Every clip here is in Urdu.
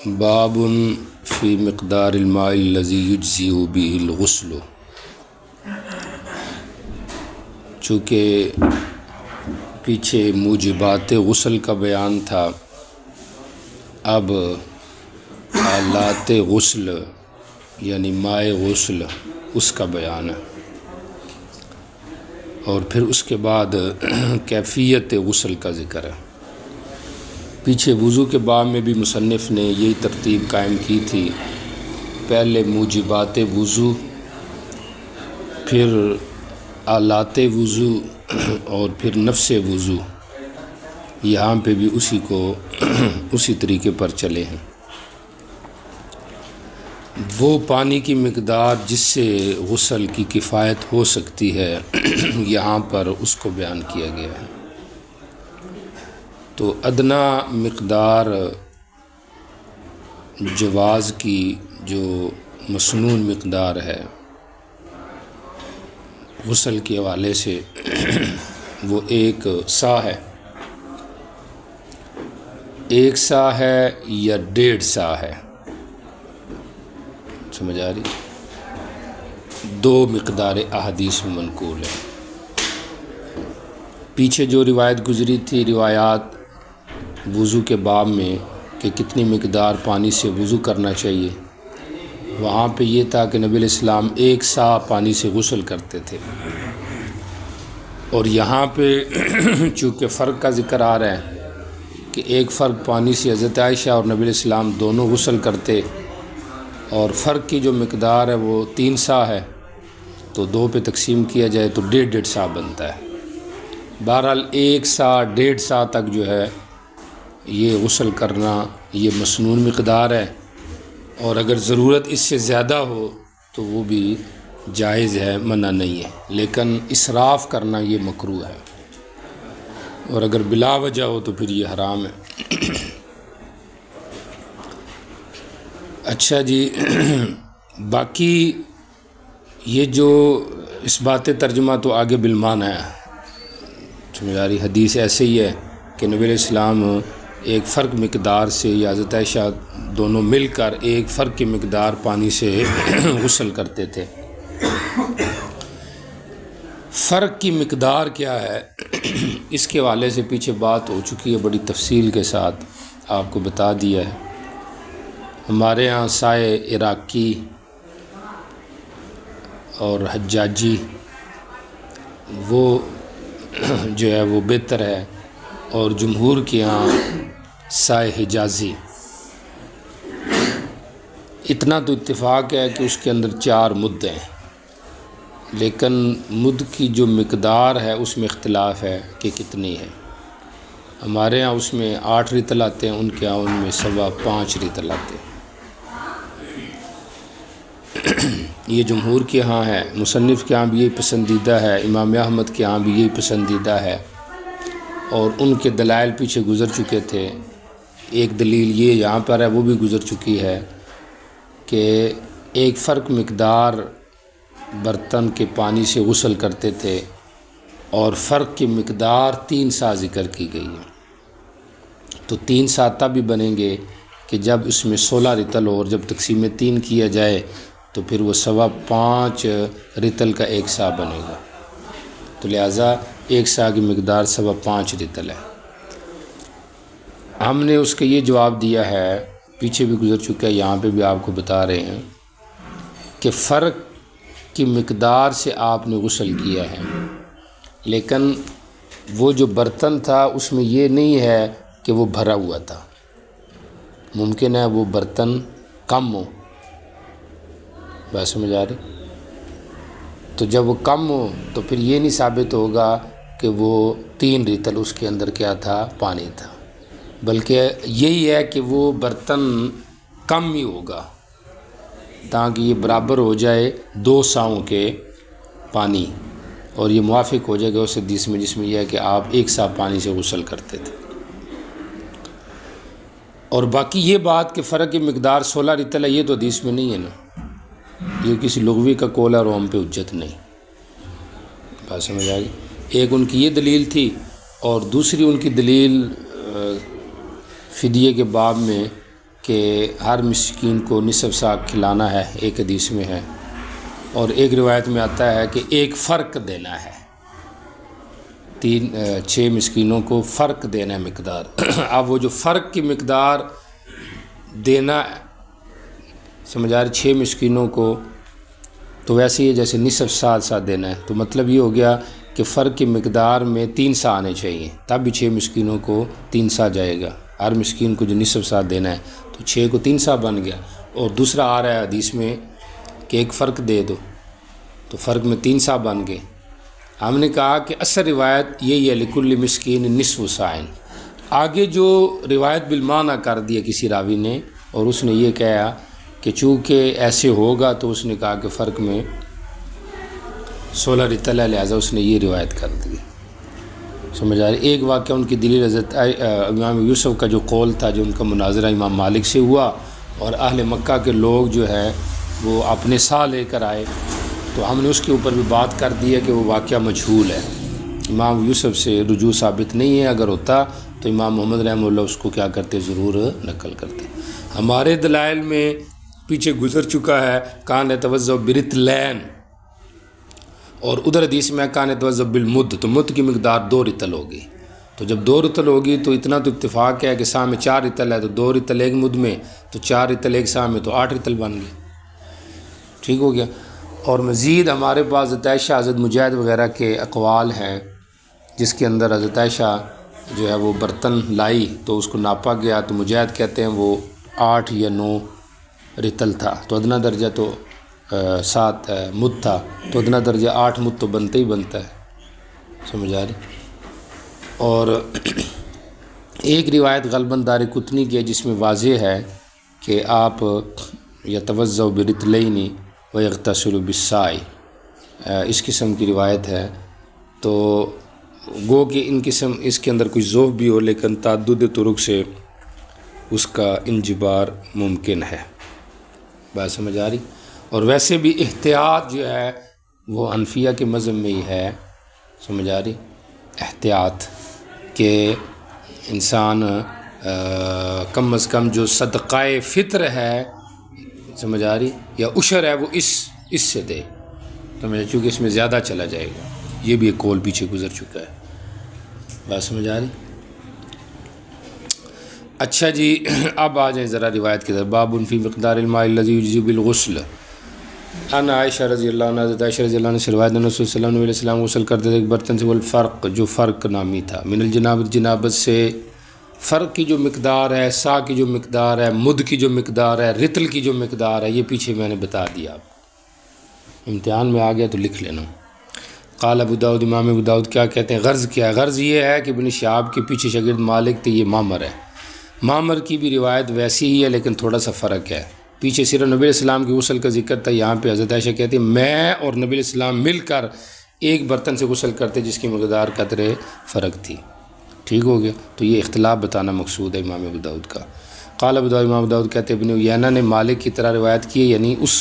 باب فی مقدار الماء الذی یجزی به الغسل۔ چونکہ پیچھے موجبات غسل کا بیان تھا، اب آلات غسل یعنی مائع غسل اس کا بیان ہے، اور پھر اس کے بعد کیفیت غسل کا ذکر ہے۔ پیچھے وضو کے باب میں بھی مصنف نے یہی ترتیب قائم کی تھی، پہلے موجبات وضو، پھر آلات وضو، اور پھر نفس وضو۔ یہاں پہ بھی اسی طریقے پر چلے ہیں۔ وہ پانی کی مقدار جس سے غسل کی کفایت ہو سکتی ہے یہاں پر اس کو بیان کیا گیا ہے۔ تو ادنا مقدار جواز کی جو مسنون مقدار ہے غسل کے حوالے سے وہ ایک سا ہے، ایک سا ہے یا 1.5 سا ہے، سمجھ آ رہی؟ دو مقدار احادیث میں منقول ہے۔ پیچھے جو روایت گزری تھی، روایات وضو کے باب میں کہ کتنی مقدار پانی سے وضو کرنا چاہیے، وہاں پہ یہ تھا کہ نبی علیہ السلام 1 سا پانی سے غسل کرتے تھے، اور یہاں پہ چونکہ فرق کا ذکر آ رہا ہے کہ ایک فرق پانی سے حضرت عائشہ اور نبی علیہ السلام دونوں غسل کرتے، اور فرق کی جو مقدار ہے وہ 3 سا ہے، تو 2 پہ تقسیم کیا جائے تو 1.5 سا بنتا ہے۔ بہرحال 1 سا 1.5 سا تک جو ہے یہ غسل کرنا یہ مسنون مقدار ہے، اور اگر ضرورت اس سے زیادہ ہو تو وہ بھی جائز ہے، منع نہیں ہے، لیکن اسراف کرنا یہ مکروہ ہے، اور اگر بلا وجہ ہو تو پھر یہ حرام ہے۔ اچھا جی، باقی یہ جو اس بات ترجمہ تو آگے بالمعنی ہے، سمجھاری حدیث ایسے ہی ہے کہ نبی علیہ السلام ایک فرق مقدار سے یا حضرت عائشہ دونوں مل کر ایک فرق کی مقدار پانی سے غسل کرتے تھے۔ فرق کی مقدار کیا ہے اس کے حوالے سے پیچھے بات ہو چکی ہے، بڑی تفصیل کے ساتھ آپ کو بتا دیا ہے۔ ہمارے ہاں سائے عراقی اور حجاجی وہ جو ہے وہ بہتر ہے، اور جمہور کے ہاں سائے حجازی۔ اتنا تو اتفاق ہے کہ اس کے اندر 4 مد ہیں، لیکن مد کی جو مقدار ہے اس میں اختلاف ہے کہ کتنی ہے۔ ہمارے ہاں اس میں 8 رطل آتے ہیں، ان کے ہاں ان میں 5.25 رطل آتے ہیں۔ یہ جمہور کے ہاں ہے، مصنف کے ہاں بھی یہی پسندیدہ ہے، امام احمد کے ہاں بھی یہی پسندیدہ ہے، اور ان کے دلائل پیچھے گزر چکے تھے۔ ایک دلیل یہ یہاں پر ہے، وہ بھی گزر چکی ہے کہ ایک فرق مقدار برتن کے پانی سے غسل کرتے تھے، اور فرق کی مقدار 3 سا ذکر کی گئی ہے۔ تو 3 سا تب بھی بنیں گے کہ جب اس میں 16 رطل ہو، اور جب تقسیم 3 کیا جائے تو پھر وہ 5.25 رطل کا 1 سا بنے گا، تو لہٰذا 1 سا کی مقدار 5.25 رطل ہے۔ ہم نے اس کا یہ جواب دیا ہے، پیچھے بھی گزر چکا ہے، یہاں پہ بھی آپ کو بتا رہے ہیں کہ فرق کی مقدار سے آپ نے غسل کیا ہے، لیکن وہ جو برتن تھا اس میں یہ نہیں ہے کہ وہ بھرا ہوا تھا، ممکن ہے وہ برتن کم ہو، بات سمجھ آ رہی؟ تو جب وہ کم ہو تو پھر یہ نہیں ثابت ہوگا کہ وہ 3 رطل اس کے اندر کیا تھا، پانی تھا، بلکہ یہی ہے کہ وہ برتن کم ہی ہوگا تاکہ یہ برابر ہو جائے 2 ساؤں کے پانی، اور یہ موافق ہو جائے گا اس حدیث میں جس میں یہ ہے کہ آپ 1 سا پانی سے غسل کرتے تھے۔ اور باقی یہ بات کہ فرق کی مقدار 16 رطل ہے، یہ تو حدیث میں نہیں ہے نا، یہ کسی لغوی کا قول ہے اور ہم پہ حجت نہیں، بات سمجھ آ گئی؟ ایک ان کی یہ دلیل تھی، اور دوسری ان کی دلیل فدیے کے باب میں کہ ہر مسکین کو نصف سا کھلانا ہے، ایک حدیث میں ہے، اور ایک روایت میں آتا ہے کہ ایک فرق دینا ہے، 6 مسکینوں کو فرق دینا ہے مقدار۔ اب وہ جو فرق کی مقدار دینا سمجھا رہے 6 مسکینوں کو، تو ویسے ہی جیسے نصف سا دینا ہے، تو مطلب یہ ہو گیا کہ فرق کی مقدار میں 3 سا آنے چاہیے، تب بھی 6 مسکینوں کو 3 سا جائے گا۔ ہر مسکین کو جو نصف سا دینا ہے تو 6 کو 3 سا بن گیا۔ اور دوسرا آ رہا ہے حدیث میں کہ ایک فرق دے دو، تو فرق میں 3 سا بن گئے۔ ہم نے کہا کہ اصل روایت یہی ہے لکل مسکین نصف ساعٍ۔ آگے جو روایت بالمعنی کر دیا کسی راوی نے، اور اس نے یہ کہا کہ چونکہ ایسے ہوگا تو اس نے کہا کہ فرق میں 16 رطل ہے، لہٰذا اس نے یہ روایت کر دی۔ سمجھ آ رہی؟ ایک واقعہ ان کی دلیل حضرت امام یوسف کا جو قول تھا، جو ان کا مناظرہ امام مالک سے ہوا، اور اہل مکہ کے لوگ جو ہے وہ اپنے سا لے کر آئے، تو ہم نے اس کے اوپر بھی بات کر دی ہے کہ وہ واقعہ مجہول ہے، امام یوسف سے رجوع ثابت نہیں ہے۔ اگر ہوتا تو امام محمد رحمہ اللہ اس کو کیا کرتے، ضرور نقل کرتے۔ ہمارے دلائل میں پیچھے گزر چکا ہے کان یتوضأ برطلین، اور ادھر حدیث میں کان یتوضأ بالمد، تو مد کی مقدار 2 رطل ہوگی۔ تو جب 2 رطل ہوگی تو اتنا تو اتفاق ہے کہ سا میں 4 رطل ہے، تو 2 رطل ایک مد میں، تو 4 رطل ایک سا میں، تو 8 رطل بن گئے۔ ٹھیک ہو گیا۔ اور مزید ہمارے پاس حضرت عائشہ، حضرت مجاہد وغیرہ کے اقوال ہیں، جس کے اندر حضرت عائشہ جو ہے وہ برتن لائی تو اس کو ناپا گیا، تو مجاہد کہتے ہیں وہ 8 یا 9 رطل تھا، تو ادنا درجہ تو 7 مد تھا، تو ادنا درجہ 8 مد تو بنتا ہی بنتا ہے۔ سمجھ آ رہی؟ اور ایک روایت غالباً دارقطنی کی ہے جس میں واضح ہے کہ آپ یتوضأ برطلین ویغتسل بالصاع، اس قسم کی روایت ہے۔ تو گو کہ اس کے اندر کوئی ذوف بھی ہو، لیکن تعدد طرق سے اس کا انجبار ممکن ہے۔ بات سمجھ آ رہی؟ اور ویسے بھی احتیاط جو ہے وہ حنفیہ کے مذہب میں ہی ہے۔ سمجھ آ رہی؟ احتیاط کہ انسان کم از کم جو صدقہ فطر ہے، سمجھ آ رہی، یا عشر ہے، وہ اس سے دے، چونکہ اس میں زیادہ چلا جائے گا۔ یہ بھی ایک قول پیچھے گزر چکا ہے۔ بات سمجھ آ رہی؟ اچھا جی، اب آ جائیں ذرا روایت کی طرف۔ باب فی مقدار الماء الذی یجزی بالغسل۔ ان عائشہ رضی اللہ عنہ، حضرت عائشہ رضی اللہ عنہ سے روایت ہے، رسول صلی اللہ علیہ وسلم غسل کرتے تھے ایک برتن سے، والفرق جو فرق نامی تھا، من الجنابت جنابت سے، فرق کی جو مقدار ہے، سا کی جو مقدار ہے، مد کی جو مقدار ہے، رطل کی جو مقدار ہے، یہ پیچھے میں نے بتا دیا۔ امتحان میں آ گیا تو لکھ لینا۔ قال ابو داؤد، امام ابو داؤد کیا کہتے ہیں؟ غرض کیا ہے؟ غرض یہ ہے کہ ابن شہاب کے پیچھے شاگرد مالک تھے، یہ معمر ہے۔ معمر کی بھی روایت ویسی ہی ہے لیکن تھوڑا سا فرق ہے۔ پیچھے صرف نبی علیہ السلام کے غسل کا ذکر تھا، یہاں پہ حضرت عائشہ کہتی ہیں میں اور نبی علیہ السلام مل کر ایک برتن سے غسل کرتے جس کی مقدار قدرے فرق تھی۔ ٹھیک ہو گیا؟ تو یہ اختلاف بتانا مقصود ہے امام ابو داؤد کا۔ قال ابو داؤد، امام ابو داؤد کہتے ہیں ابن عیینہ نے مالک کی طرح روایت کی ہے، یعنی اس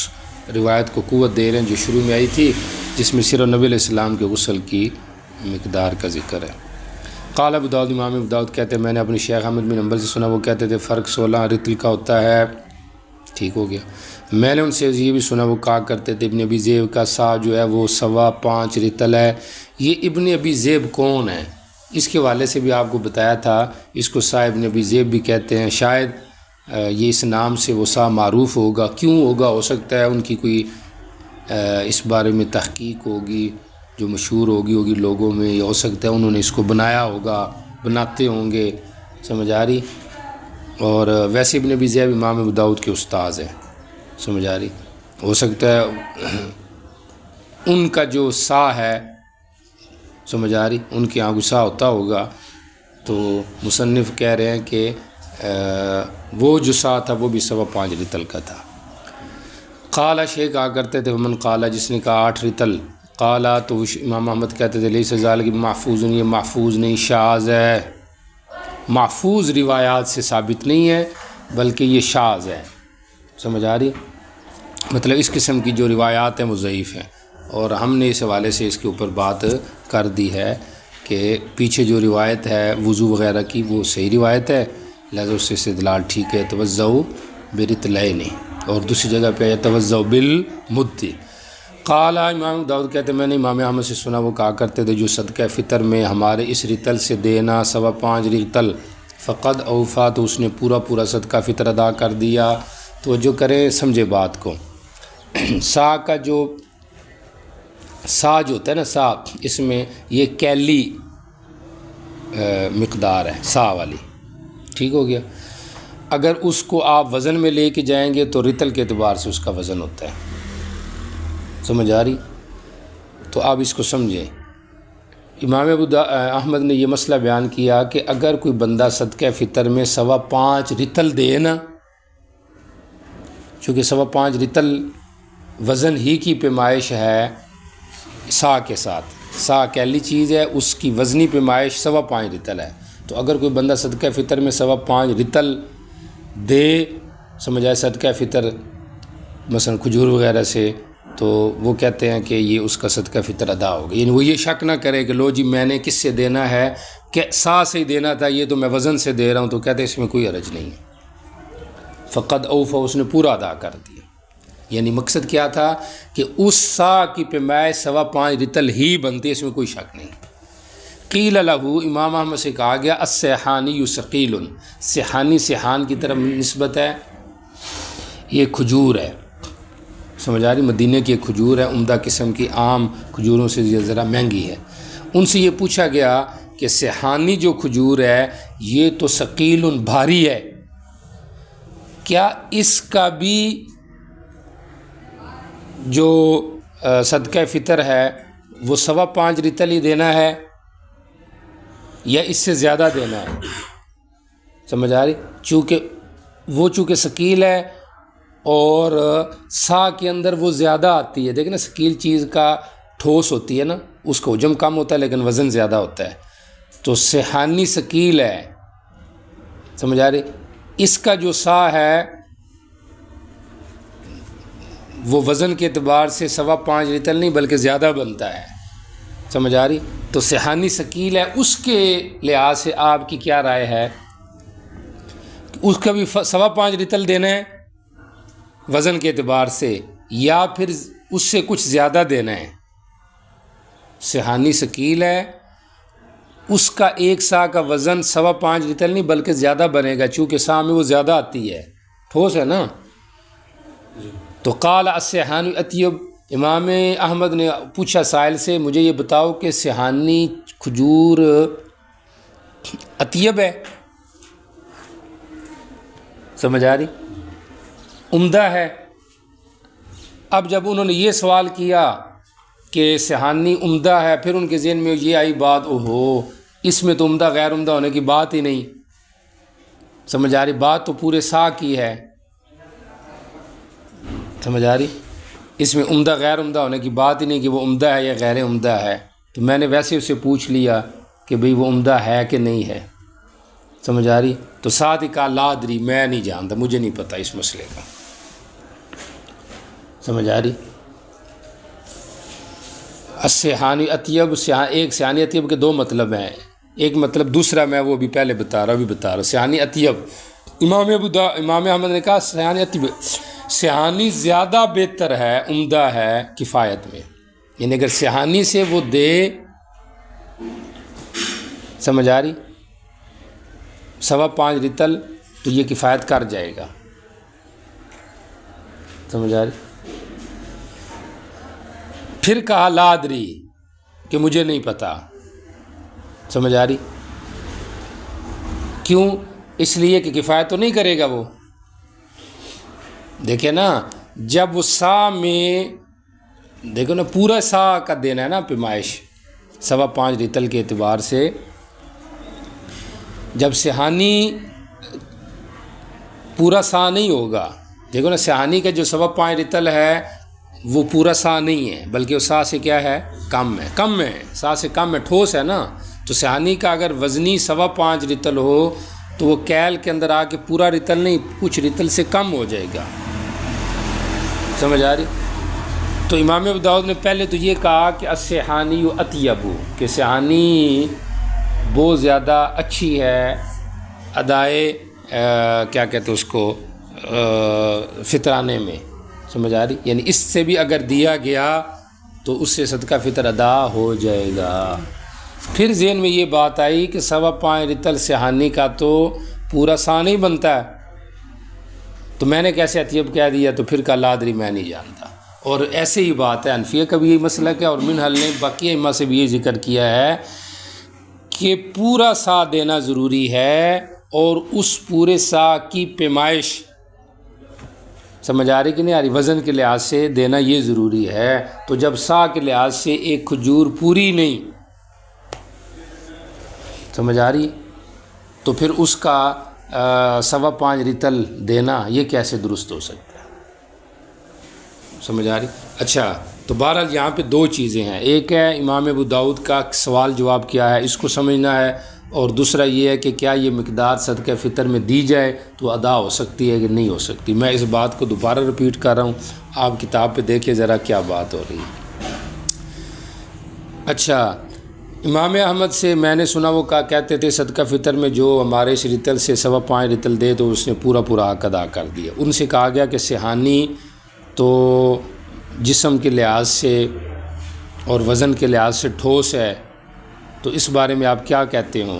روایت کو قوت دے رہے ہیں جو شروع میں آئی تھی، جس میں صرف نبی علیہ السلام کے غسل کی مقدار کا ذکر ہے۔ قال ابو داؤد، امام ابو داؤد کہتے ہیں میں نے اپنے شیخ احمد بن حنبل سے سنا، وہ کہتے تھے فرق 16 رطل کا ہوتا ہے۔ ٹھیک ہو گیا۔ میں نے ان سے یہ بھی سنا، وہ کہا کرتے تھے ابن ابی ذئب کا سا جو ہے وہ 5.25 رطل ہے۔ یہ ابن ابی ذئب کون ہے؟ اس کے حوالے سے بھی آپ کو بتایا تھا، اس کو سا ابن ابی ذئب بھی کہتے ہیں۔ شاید یہ اس نام سے وہ سا معروف ہوگا، کیوں ہوگا؟ ہو سکتا ہے ان کی کوئی اس بارے میں تحقیق ہوگی جو مشہور ہوگی لوگوں میں، یا ہو سکتا ہے انہوں نے اس کو بنایا ہوگا، بناتے ہوں گے۔ سمجھ آ رہی؟ اور ویسے ابن ابی ذئب امام ابو داؤد کے استاذ ہیں۔ سمجھ آ رہی؟ ہو سکتا ہے ان کا جو سا ہے، سمجھ آ رہی، ان کے یہاں غصہ ہوتا ہوگا، تو مصنف کہہ رہے ہیں کہ وہ جو سا تھا وہ بھی 5.25 رطل کا تھا۔ قالا شیخ کہا کرتے تھے من قالا، جس نے کہا 8 رطل، قالا تو امام احمد کہتے تھے لیس ذالک محفوظ، یہ محفوظ نہیں، شاذ ہے، محفوظ روایات سے ثابت نہیں ہے بلکہ یہ شاذ ہے۔ سمجھ آ رہی؟ مطلب اس قسم کی جو روایات ہیں وہ ضعیف ہیں، اور ہم نے اس حوالے سے اس کے اوپر بات کر دی ہے کہ پیچھے جو روایت ہے وضو وغیرہ کی وہ صحیح روایت ہے، لہذا اس سے استدلال ٹھیک ہے. توزعوا برطلین، اور دوسری جگہ پہ ہے توزعوا بالمد. قال امام داؤد کہتے ہیں میں نے امام احمد سے سنا وہ کہا کرتے تھے جو صدقہ فطر میں ہمارے اس رتل سے دینا 5.25 رتل فقد اوفا، تو اس نے پورا صدقہ فطر ادا کر دیا. تو جو کریں سمجھے بات کو. سا کا جو جو ہوتا ہے نا سا، اس میں یہ کیلی مقدار ہے سا والی، ٹھیک ہو گیا. اگر اس کو آپ وزن میں لے کے جائیں گے تو رتل کے اعتبار سے اس کا وزن ہوتا ہے. سمجھ آ رہی؟ تو آپ اس کو سمجھیں. امام احمد نے یہ مسئلہ بیان کیا کہ اگر کوئی بندہ صدقہ فطر میں 5.25 رتل دے نا، چونکہ 5.25 رتل وزن ہی کی پیمائش ہے سا کے ساتھ، سا کیلی چیز ہے، اس کی وزنی پیمائش 5.25 رتل ہے. تو اگر کوئی بندہ صدقہ فطر میں 5.25 رتل دے، سمجھ آئے صدقہ فطر مثلا کھجور وغیرہ سے، تو وہ کہتے ہیں کہ یہ اس کا صدقہ فطر ادا ہوگا. یعنی وہ یہ شک نہ کرے کہ لو جی میں نے کس سے دینا ہے، کہ سا سے ہی دینا تھا، یہ تو میں وزن سے دے رہا ہوں. تو کہتے ہیں اس میں کوئی حرج نہیں. فقد اوفا، اس نے پورا ادا کر دیا. یعنی مقصد کیا تھا کہ اس سا کی پیمائش 5.25 رتل ہی بنتی ہے، اس میں کوئی شک نہیں. قیل لہو، امام احمد سے کہا گیا السیحانی ثقیل، سیحانی سیحان کی طرف نسبت ہے، یہ کھجور ہے. سمجھ آ رہی؟ مدینہ کی ایک کھجور ہے، عمدہ قسم کی، عام کھجوروں سے ذرا مہنگی ہے. ان سے یہ پوچھا گیا کہ سیحانی جو کھجور ہے یہ تو ثقیل بھاری ہے، کیا اس کا بھی جو صدقہ فطر ہے وہ 5.25 رتل ہی دینا ہے یا اس سے زیادہ دینا ہے؟ سمجھ آ رہی؟ چونکہ ثقیل ہے اور سا کے اندر وہ زیادہ آتی ہے. دیکھیں نا ثقیل چیز کا ٹھوس ہوتی ہے نا، اس کا حجم کم ہوتا ہے لیکن وزن زیادہ ہوتا ہے. تو سیحانی ثقیل ہے، سمجھ آ رہی؟ اس کا جو سا ہے وہ وزن کے اعتبار سے 5.25 رتل نہیں بلکہ زیادہ بنتا ہے. سمجھ آ رہی؟ تو سیحانی ثقیل ہے، اس کے لحاظ سے آپ کی کیا رائے ہے؟ اس کا بھی 5.25 رتل دینا ہے وزن کے اعتبار سے، یا پھر اس سے کچھ زیادہ دینا ہے؟ سیحانی ثقیل ہے، اس کا ایک سا کا وزن 5.25 رتل نہیں بلکہ زیادہ بنے گا، چونکہ سا میں وہ زیادہ آتی ہے، ٹھوس ہے نا. تو قال السیحانی اطیب، امام احمد نے پوچھا سائل سے مجھے یہ بتاؤ کہ سیحانی کھجور اطیب ہے، سمجھ آ رہی، عمدہ ہے. اب جب انہوں نے یہ سوال کیا کہ سیحانی عمدہ ہے، پھر ان کے ذہن میں یہ آئی بات، اوہو اس میں تو عمدہ غیر عمدہ ہونے کی بات ہی نہیں. سمجھ آ رہی؟ بات تو پورے سا کی ہے. سمجھ آ رہی؟ اس میں عمدہ غیر عمدہ ہونے کی بات ہی نہیں کہ وہ عمدہ ہے یا غیر عمدہ ہے. تو میں نے ویسے اسے پوچھ لیا کہ بھئی وہ عمدہ ہے کہ نہیں ہے. سمجھ آ رہی؟ تو ساتھ ہی کہا لا ادری، میں نہیں جانتا، مجھے نہیں پتہ اس مسئلے کا. سمجھ آ رہی؟ السیحانی اطیب، ایک سیحانی اطیب کے دو مطلب ہیں. ایک مطلب دوسرا میں وہ بھی پہلے بتا رہا ہوں. سیحانی اطیب، امام احمد نے کہا سیحانی اطیب، سیحانی زیادہ بہتر ہے، عمدہ ہے کفایت میں. یعنی اگر سیحانی سے وہ دے، سمجھ آ رہی، 5.25 رتل تو یہ کفایت کر جائے گا. سمجھ آ رہی؟ پھر کہا لا ادری، کہ مجھے نہیں پتہ. سمجھ آ رہی؟ کیوں؟ اس لیے کہ کفایت تو نہیں کرے گا وہ. دیکھیں نا، جب وہ سا میں دیکھو نا پورا سا کا دینا ہے نا پیمائش 5.25 رتل کے اعتبار سے، جب سیحانی پورا سا نہیں ہوگا. دیکھو نا سیحانی کا جو 5.25 رتل ہے وہ پورا سا نہیں ہے بلکہ وہ سا سے کیا ہے، کم ہے، سا سے کم ہے، ٹھوس ہے نا. تو سیحانی کا اگر وزنی 5.25 رتل ہو تو وہ کیل کے اندر آ کے پورا رتل نہیں، کچھ رتل سے کم ہو جائے گا. سمجھ آ رہی؟ تو امام ابو داؤد نے پہلے تو یہ کہا کہ السیحانی اطیب، کہ سیحانی بہت زیادہ اچھی ہے ادائے کیا کہتے ہیں اس کو فطرانے میں، سمجھ آ رہی؟ یعنی اس سے بھی اگر دیا گیا تو اس سے صدقہ فطر ادا ہو جائے گا۔ پھر ذہن میں یہ بات آئی کہ 5.25 رطل سیاحانی کا تو پورا سا نہیں بنتا ہے، تو میں نے کیسے اطیب کہہ دیا؟ تو پھر کا لادری میں نہیں جانتا۔ اور ایسے ہی بات ہے، حنفیہ کا بھی یہی مسلک ہے، اور منہل نے باقی ائمہ سے بھی یہ ذکر کیا ہے کہ پورا سا دینا ضروری ہے، اور اس پورے سا کی پیمائش، سمجھ آ رہی کہ نہیں آ رہی، وزن کے لحاظ سے دینا یہ ضروری ہے۔ تو جب سا کے لحاظ سے ایک کھجور پوری نہیں، سمجھ آ رہی، تو پھر اس کا 5.25 رطل دینا یہ کیسے درست ہو سکتا ہے؟ سمجھ آ رہی؟ اچھا، تو بہرحال یہاں پہ دو چیزیں ہیں، ایک ہے امام ابو داؤد کا سوال جواب کیا ہے، اس کو سمجھنا ہے، اور دوسرا یہ ہے کہ کیا یہ مقدار صدقہ فطر میں دی جائے تو ادا ہو سکتی ہے کہ نہیں ہو سکتی۔ میں اس بات کو دوبارہ رپیٹ کر رہا ہوں، آپ کتاب پہ دیکھیں ذرا کیا بات ہو رہی ہے۔ اچھا، امام احمد سے میں نے سنا وہ کہتے تھے صدقہ فطر میں جو ہمارے اس رطل سے 5.25 رطل دے تو اس نے پورا حق ادا کر دیا۔ ان سے کہا گیا کہ سیحانی تو جسم کے لحاظ سے اور وزن کے لحاظ سے ٹھوس ہے، تو اس بارے میں آپ کیا کہتے ہو؟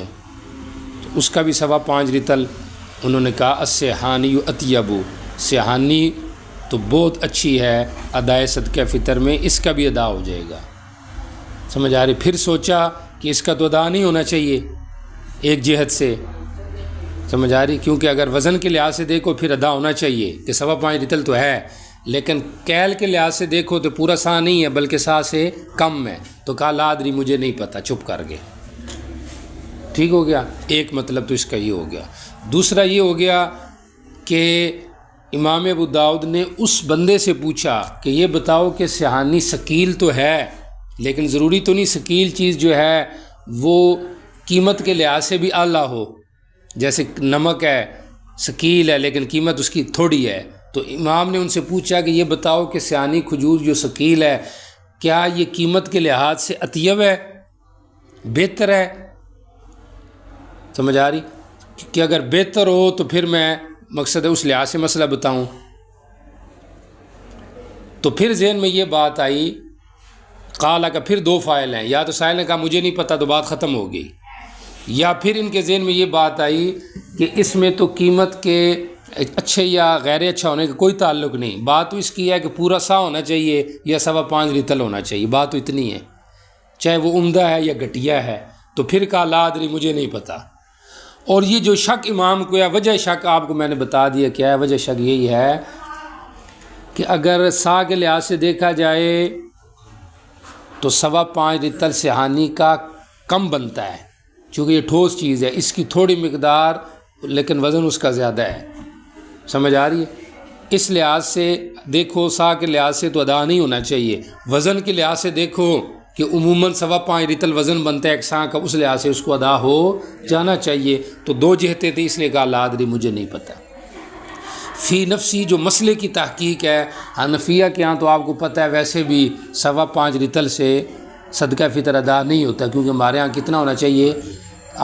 تو اس کا بھی 5.25 رطل انہوں نے کہا السیحانی اطیب، سیحانی تو بہت اچھی ہے ادائے صدقہ فطر میں، اس کا بھی ادا ہو جائے گا، سمجھ آ رہی؟ پھر سوچا کہ اس کا تو ادا نہیں ہونا چاہیے ایک جہت سے، سمجھ آ رہی؟ کیونکہ اگر وزن کے لحاظ سے دیکھو پھر ادا ہونا چاہیے کہ 5.25 رطل تو ہے، لیکن کیل کے لحاظ سے دیکھو تو پورا سا نہیں ہے بلکہ سا سے کم ہے، تو کہا لادری مجھے نہیں پتہ، چپ کر گئے۔ ٹھیک ہو گیا، ایک مطلب تو اس کا یہ ہو گیا۔ دوسرا یہ ہو گیا کہ امام ابو داؤد نے اس بندے سے پوچھا کہ یہ بتاؤ کہ سیحانی ثقیل تو ہے، لیکن ضروری تو نہیں ثقیل چیز جو ہے وہ قیمت کے لحاظ سے بھی اعلیٰ ہو، جیسے نمک ہے ثقیل ہے لیکن قیمت اس کی تھوڑی ہے، تو امام نے ان سے پوچھا کہ یہ بتاؤ کہ سیانی کھجور جو ثقیل ہے کیا یہ قیمت کے لحاظ سے اطیب ہے، بہتر ہے؟ سمجھ آ رہی کہ اگر بہتر ہو تو پھر میں مقصد ہے اس لحاظ سے مسئلہ بتاؤں۔ تو پھر ذہن میں یہ بات آئی، قال کا پھر دو فائل ہیں، یا تو سائل نے کہا مجھے نہیں پتہ تو بات ختم ہو گئی، یا پھر ان کے ذہن میں یہ بات آئی کہ اس میں تو قیمت کے اچھے یا غیر اچھا ہونے کا کوئی تعلق نہیں، بات تو اس کی ہے کہ پورا سا ہونا چاہیے یا 5.25 رطل ہونا چاہیے، بات تو اتنی ہے، چاہے وہ عمدہ ہے یا گھٹیا ہے۔ تو پھر کہا لادری مجھے نہیں پتہ۔ اور یہ جو شک امام کو ہے، وجہ شک آپ کو میں نے بتا دیا کیا ہے، وجہ شک یہی ہے کہ اگر سا کے لحاظ سے دیکھا جائے تو 5.25 رطل سیحانی کا کم بنتا ہے، چونکہ یہ ٹھوس چیز ہے، اس کی تھوڑی مقدار لیکن وزن اس کا زیادہ ہے، سمجھ آ رہی ہے؟ اس لحاظ سے دیکھو سا کے لحاظ سے تو ادا نہیں ہونا چاہیے، وزن کے لحاظ سے دیکھو کہ عموماً 5.25 رطل وزن بنتا ہے ایک سا کا، اس لحاظ سے اس کو ادا ہو جانا چاہیے۔ تو دو جہتیں تھیں، اس لیے کہا لادری مجھے نہیں پتہ۔ فی نفسی جو مسئلے کی تحقیق ہے حنفیہ کے ہاں تو آپ کو پتہ ہے ویسے بھی 5.25 رطل سے صدقہ فطر ادا نہیں ہوتا، کیونکہ ہمارے ہاں کتنا ہونا چاہیے،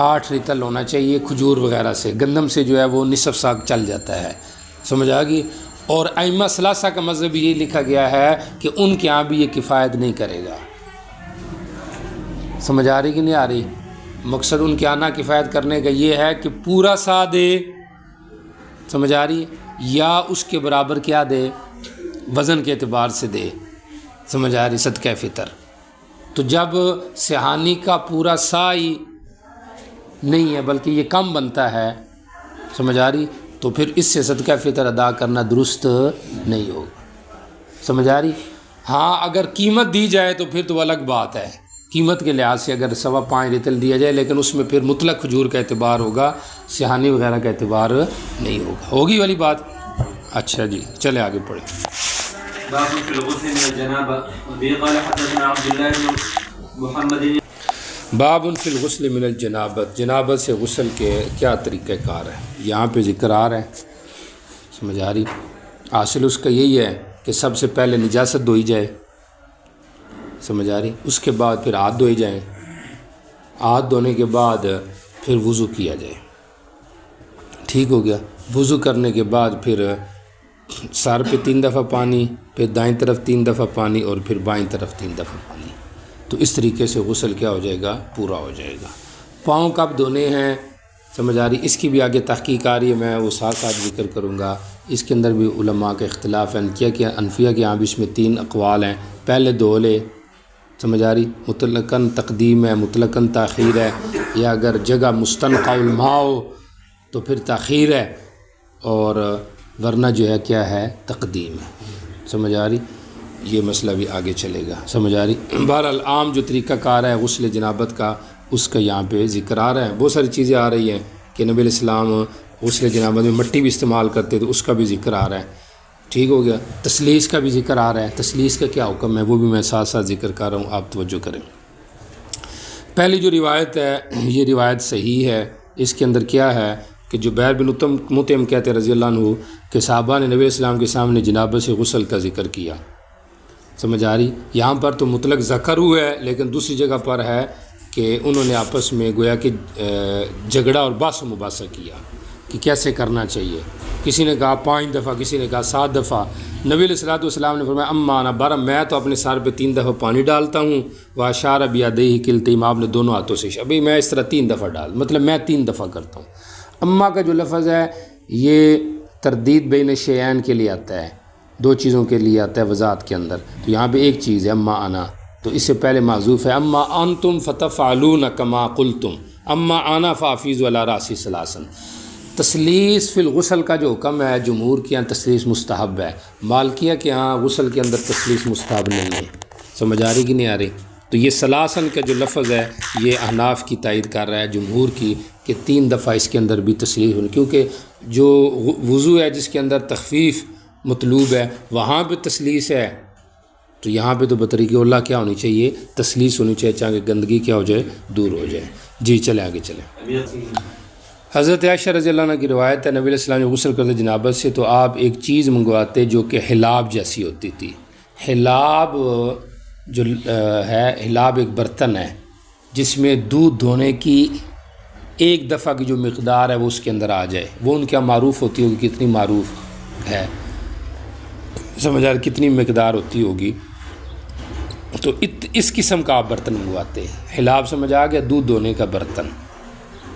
8 رطل ہونا چاہیے کھجور وغیرہ سے، گندم سے جو ہے وہ نصف سا چل جاتا ہے، سمجھ آ گئی؟ اور ائمہ ثلاثہ کا مذہب یہ لکھا گیا ہے کہ ان کے ہاں بھی یہ کفایت نہیں کرے گا، سمجھ آ رہی کہ نہیں آ رہی؟ مقصد ان کے ہاں نہ کفایت کرنے کا یہ ہے کہ پورا سا دے، سمجھ آ رہی ہے، یا اس کے برابر کیا دے، وزن کے اعتبار سے دے، سمجھ آ رہی صدقہ فطر۔ تو جب سیحانی کا پورا سا ہی نہیں ہے بلکہ یہ کم بنتا ہے، سمجھ آ رہی، تو پھر اس سے صدقہ فطر ادا کرنا درست نہیں ہوگا، سمجھ آ رہی؟ ہاں اگر قیمت دی جائے تو پھر تو الگ بات ہے، قیمت کے لحاظ سے اگر 5.25 رطل دیا جائے لیکن اس میں پھر مطلق کھجور کا اعتبار ہوگا، سیحانی وغیرہ کا اعتبار نہیں ہوگا، ہوگی والی بات؟ اچھا جی چلے آگے پڑھیں۔ باب في الغسل من الجنابة وبه قال حدثنا عبد الله بن محمد۔ باب فی الغسل من الجنابت، جنابت سے غسل کے کیا طریقہ کار ہے، یہاں پہ ذکر آ رہا ہے، سمجھ آ رہی؟ حاصل اس کا یہی ہے کہ سب سے پہلے نجاست دھوئی جائے، سمجھ آ رہی، اس کے بعد پھر ہاتھ دھوئے جائیں، ہاتھ دھونے کے بعد پھر وضو کیا جائے، ٹھیک ہو گیا. وضو کرنے کے بعد پھر سر پہ 3 دفعہ پانی، پھر دائیں طرف 3 دفعہ پانی اور پھر بائیں طرف 3 دفعہ پانی. تو اس طریقے سے غسل کیا ہو جائے گا؟ پورا ہو جائے گا. پاؤں کب دھونے ہیں سمجھ آ رہی؟ اس کی بھی آگے تحقیق آ رہی ہے، میں وہ ساتھ ساتھ ذکر کروں گا. اس کے اندر بھی علماء کا اختلاف ہے. انفیہ کے یہاں بھی اس میں 3 اقوال ہیں. پہلے دھو لے، سمجھ آ رہی، مطلقاً تقدیم ہے، مطلقاً تاخیر ہے، یا اگر جگہ مستنقع الماء ہو تو پھر تاخیر ہے، اور ورنہ جو ہے کیا ہے؟ تقدیم ہے. سمجھ آ رہی؟ یہ مسئلہ بھی آگے چلے گا. سمجھ آ رہی؟ بہرحال عام جو طریقہ کار ہے غسل جنابت کا، اس کا یہاں پہ ذکر آ رہا ہے. بہت ساری چیزیں آ رہی ہیں کہ نبی علیہ السلام غسل جنابت میں مٹی بھی استعمال کرتے، تو اس کا بھی ذکر آ رہا ہے. ٹھیک ہو گیا. تسلیس کا بھی ذکر آ رہا ہے. تسلیس کا کیا حکم ہے وہ بھی میں ساتھ ساتھ ذکر کر رہا ہوں، آپ توجہ کریں. پہلی جو روایت ہے یہ روایت صحیح ہے. اس کے اندر کیا ہے کہ جبیر بن مطعم کہتے ہیں رضی اللہ عنہ کہ صحابہ نے نبی علیہ السلام کے سامنے جنابت سے غسل کا ذکر کیا. سمجھ آ رہی؟ یہاں پر تو مطلق ذکر ہوا ہے، لیکن دوسری جگہ پر ہے کہ انہوں نے آپس میں گویا کہ جھگڑا اور بحث و مباحثہ کیا کہ کیسے کرنا چاہیے. کسی نے کہا 5 دفعہ، کسی نے کہا 7 دفعہ. نبی علیہ الصلوۃ والسلام نے فرمایا اما انا برا، میں تو اپنے سر پہ 3 دفعہ پانی ڈالتا ہوں. واشار بیدیہ کلتیہما، آپ نے دونوں ہاتھوں سے ابھی میں اس طرح 3 دفعہ مطلب میں 3 دفعہ کرتا ہوں. اما کا جو لفظ ہے یہ تردید بین شیئین کے لیے آتا ہے، 2 چیزوں کے لیے آتا ہے وضاحت کے اندر. تو یہاں پہ ایک چیز ہے اما انا، تو اس سے پہلے معذوف ہے اما انتم فتفعلون کما قلتم، اما انا فافیض علی راسی ثلاثا. تسلیس فی الغسل کا جو حکم ہے جمہور کے یہاں تسلیس مستحب ہے، مالکیہ کے یہاں غسل کے اندر تسلیس مستحب نہیں ہے. سمجھ آ رہی کہ نہیں آ رہی؟ تو یہ ثلاثاً کا جو لفظ ہے یہ احناف کی تائید کر رہا ہے، جمہور کی، کہ 3 دفعہ اس کے اندر بھی تسلیس ہونی، کیونکہ جو وضو ہے جس کے اندر تخفیف مطلوب ہے وہاں پہ تسلیس ہے، تو یہاں پہ تو بطریق اللہ کیا ہونی چاہیے؟ تسلیس ہونی چاہیے، چاہے گندگی کیا ہو جائے؟ دور ہو جائے. جی چلیں آگے چلیں. حضرت عائشہ رضی اللہ عنہ کی روایت ہے نبی علیہ السلام نے غسل کرتے جنابت سے تو آپ ایک چیز منگواتے جو کہ حلاب جیسی ہوتی تھی. حلاب جو ہے، حلاب ایک برتن ہے جس میں دودھ دھونے کی 1 دفعہ کی جو مقدار ہے وہ اس کے اندر آ جائے. وہ ان کے یہاں معروف ہوتی ہوگی، کتنی معروف ہے سمجھ آ رہی، کتنی مقدار ہوتی ہوگی. تو اس قسم کا آپ برتن منگواتے ہیں. حلاب سمجھ آ گیا، دودھ دھونے کا برتن.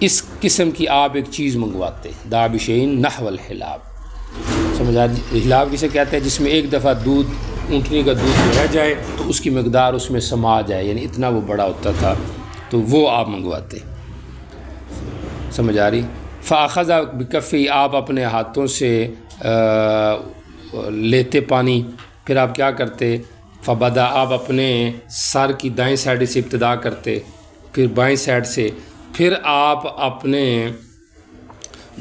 اس قسم کی آپ ایک چیز منگواتے ہیں، دا بشیء نحو الحلاب. سمجھ آ رہی؟ حلاب کسے کہتے ہیں؟ جس میں 1 دفعہ دودھ، اونٹنی کا دودھ رہ جائے تو اس کی مقدار اس میں سما جائے، یعنی اتنا وہ بڑا ہوتا تھا، تو وہ آپ منگواتے. سمجھ آ رہی؟ فاخذ بکفی، آپ اپنے ہاتھوں سے لیتے پانی. پھر آپ کیا کرتے؟ فبدا، آپ اپنے سر کی دائیں سائڈ سے ابتدا کرتے، پھر بائیں سائڈ سے، پھر آپ اپنے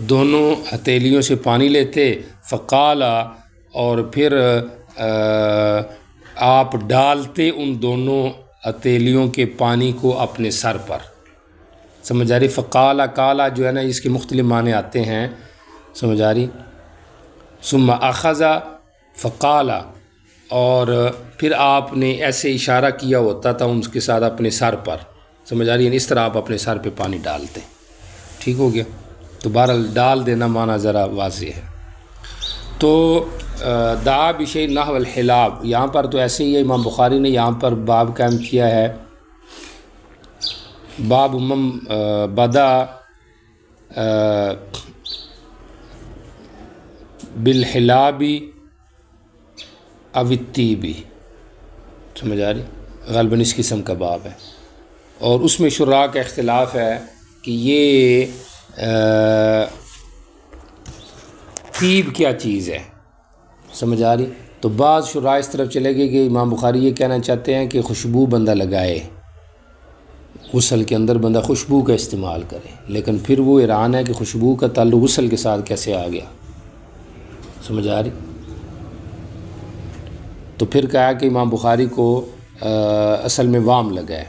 دونوں ہتھیلیوں سے پانی لیتے. فقال، اور پھر آپ ڈالتے ان دونوں ہتھیلیوں کے پانی کو اپنے سر پر. سمجھ آ رہی؟ فقال، کالا جو ہے نا اس کے مختلف معنی آتے ہیں. سمجھ آ رہی؟ ثم اخذ فقال، اور پھر آپ نے ایسے اشارہ کیا ہوتا تھا ان کے ساتھ اپنے سر پر. سمجھ آ رہی ہے؟ اس طرح آپ اپنے سر پہ پانی ڈالتے. ٹھیک ہو گیا؟ تو بہرحال ڈال دینا معنی ذرا واضح ہے. تو دعا بشیء نحو الحلاب، یہاں پر تو ایسے ہی ہے. امام بخاری نے یہاں پر باب قائم کیا ہے، باب من بدا بالحلابی او الطیبی. سمجھ آ رہی؟ غالباً اس قسم کا باب ہے. اور اس میں شراح کا اختلاف ہے کہ یہ طیب کیا چیز ہے. سمجھ آ رہی؟ تو بعض شراح اس طرف چلے گئے کہ امام بخاری یہ کہنا چاہتے ہیں کہ خوشبو بندہ لگائے، غسل کے اندر بندہ خوشبو کا استعمال کرے. لیکن پھر وہ ایران ہے کہ خوشبو کا تعلق غسل کے ساتھ کیسے آ گیا. سمجھ آ رہی؟ تو پھر کہا کہ امام بخاری کو اصل میں وام لگا ہے،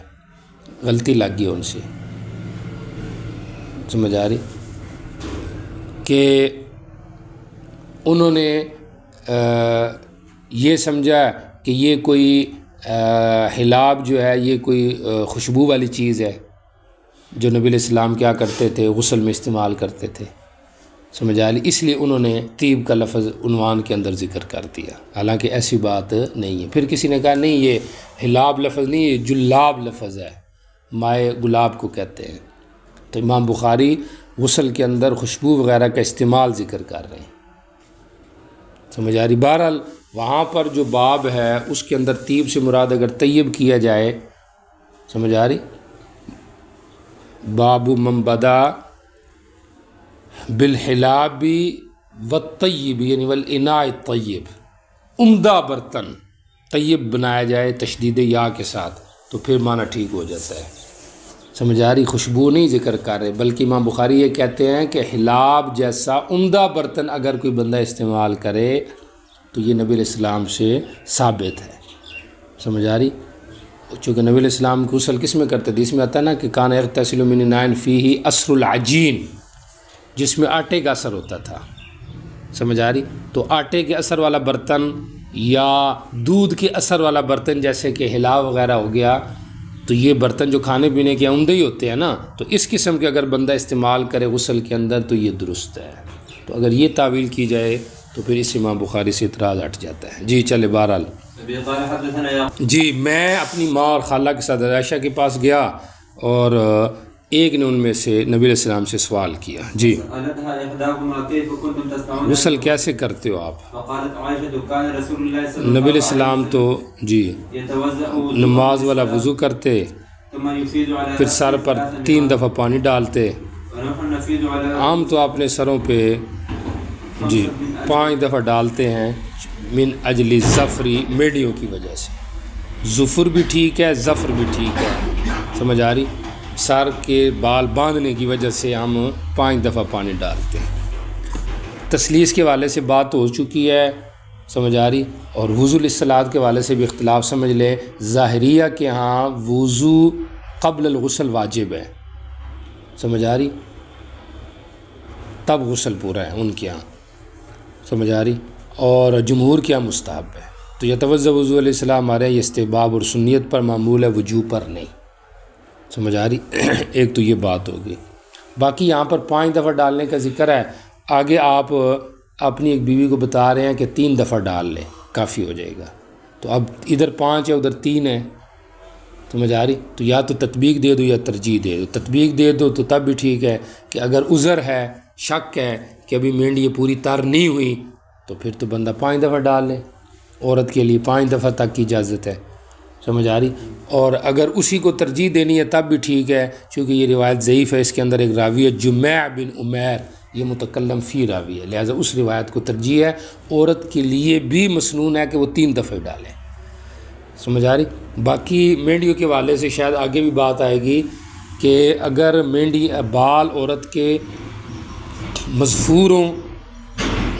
غلطی لگ گئی ان سے. سمجھ آ رہی؟ کہ انہوں نے یہ سمجھا کہ یہ کوئی حلاب جو ہے یہ کوئی خوشبو والی چیز ہے جو نبی علیہ السلام کیا کرتے تھے، غسل میں استعمال کرتے تھے. سمجھ آ رہی؟ اس لیے انہوں نے طیب کا لفظ عنوان کے اندر ذکر کر دیا، حالانکہ ایسی بات نہیں ہے۔ پھر کسی نے کہا نہیں یہ حلاب لفظ نہیں، یہ جلاب لفظ ہے، مائع گلاب کو کہتے ہیں۔ تو امام بخاری غسل کے اندر خوشبو وغیرہ کا استعمال ذکر کر رہے ہیں، سمجھ آ رہی؟ بہرحال وہاں پر جو باب ہے اس کے اندر طیب سے مراد اگر طیب کیا جائے، سمجھ آ رہی؟ باب من بدا بالحلاب والطیب یعنی والاناء الطیب، عمدہ برتن طیب بنایا جائے تشدید یا کے ساتھ تو پھر معنی ٹھیک ہو جاتا ہے، سمجھ آ رہی؟ خوشبو نہیں ذکر کر رہے، بلکہ امام بخاری یہ کہتے ہیں کہ حلاب جیسا عمدہ برتن اگر کوئی بندہ استعمال کرے تو یہ نبی علیہ السلام سے ثابت ہے، سمجھ آ رہی؟ چونکہ نبی علیہ السلام غسل کس میں کرتے تھے؟ اس میں آتا ہے نا کہ کان یغتسل من اناء فیہ اثر العجین، جس میں آٹے کا اثر ہوتا تھا، سمجھ آ رہی؟ تو آٹے کے اثر والا برتن یا دودھ کے اثر والا برتن جیسے کہ حلاب وغیرہ ہو گیا، تو یہ برتن جو کھانے پینے کے عمدے ہی ہوتے ہیں نا، تو اس قسم کے اگر بندہ استعمال کرے غسل کے اندر تو یہ درست ہے۔ تو اگر یہ تعویل کی جائے تو پھر اس امام بخاری سے اعتراض ہٹ جاتا ہے۔ جی چلے بہرحال جی میں اپنی ماں اور خالہ کے ساتھ عائشہ کے پاس گیا اور ایک نے ان میں سے نبی علیہ السلام سے سوال کیا، جی غسل کیسے کرتے ہو آپ؟ نبی علیہ السلام تو جی نماز والا وضو کرتے، پھر سر پر 3 دفعہ پانی ڈالتے، عام تو اپنے سروں پہ جی 5 دفعہ ڈالتے ہیں، من اجل ظفری میڈیوں کی وجہ سے، ظفر بھی ٹھیک ہے ظفر بھی ٹھیک ہے، سمجھ آ رہی؟ سر کے بال باندھنے کی وجہ سے ہم 5 دفعہ پانی ڈالتے ہیں۔ تسلیس کے حوالے سے بات ہو چکی ہے، سمجھ آ رہی؟ اور وضو للصلاۃ کے حوالے سے بھی اختلاف سمجھ لے، ظاہریہ کے ہاں وضو قبل الغسل واجب ہے، سمجھ آ رہی؟ تب غسل پورا ہے ان کے ہاں، سمجھ آ رہی؟ اور جمہور کے ہاں مستحب ہے۔ تو یتوضا وضو علیہ السلام ہمارے یہ استحباب اور سنیت پر معمول ہے، وجوب پر نہیں، سمجھ آ رہی؟ ایک تو یہ بات ہوگی۔ باقی یہاں پر 5 دفعہ ڈالنے کا ذکر ہے، آگے آپ اپنی ایک بیوی کو بتا رہے ہیں کہ 3 دفعہ ڈال لیں کافی ہو جائے گا، تو اب ادھر 5 ہے ادھر 3 ہے، سمجھ آ رہی؟ تو یا تو تطبیق دے دو یا ترجیح دے دو۔ تطبیق دے دو تو تب بھی ٹھیک ہے کہ اگر عذر ہے، شک ہے کہ ابھی مینڈی پوری تر نہیں ہوئی تو پھر تو بندہ 5 دفعہ ڈال لے، عورت کے لیے 5 دفعہ تک کی اجازت ہے، سمجھ آ رہی؟ اور اگر اسی کو ترجیح دینی ہے تب بھی ٹھیک ہے، چونکہ یہ روایت ضعیف ہے، اس کے اندر ایک راوی ہے جمیع بن عمیر، یہ متکلم فی راوی ہے، لہٰذا اس روایت کو ترجیح ہے۔ عورت کے لیے بھی مسنون ہے کہ وہ 3 دفعہ ڈالیں، سمجھ آ رہی؟ باقی مینڈیوں کے حوالے سے شاید آگے بھی بات آئے گی کہ اگر مینڈی بال عورت کے مظفور ہوں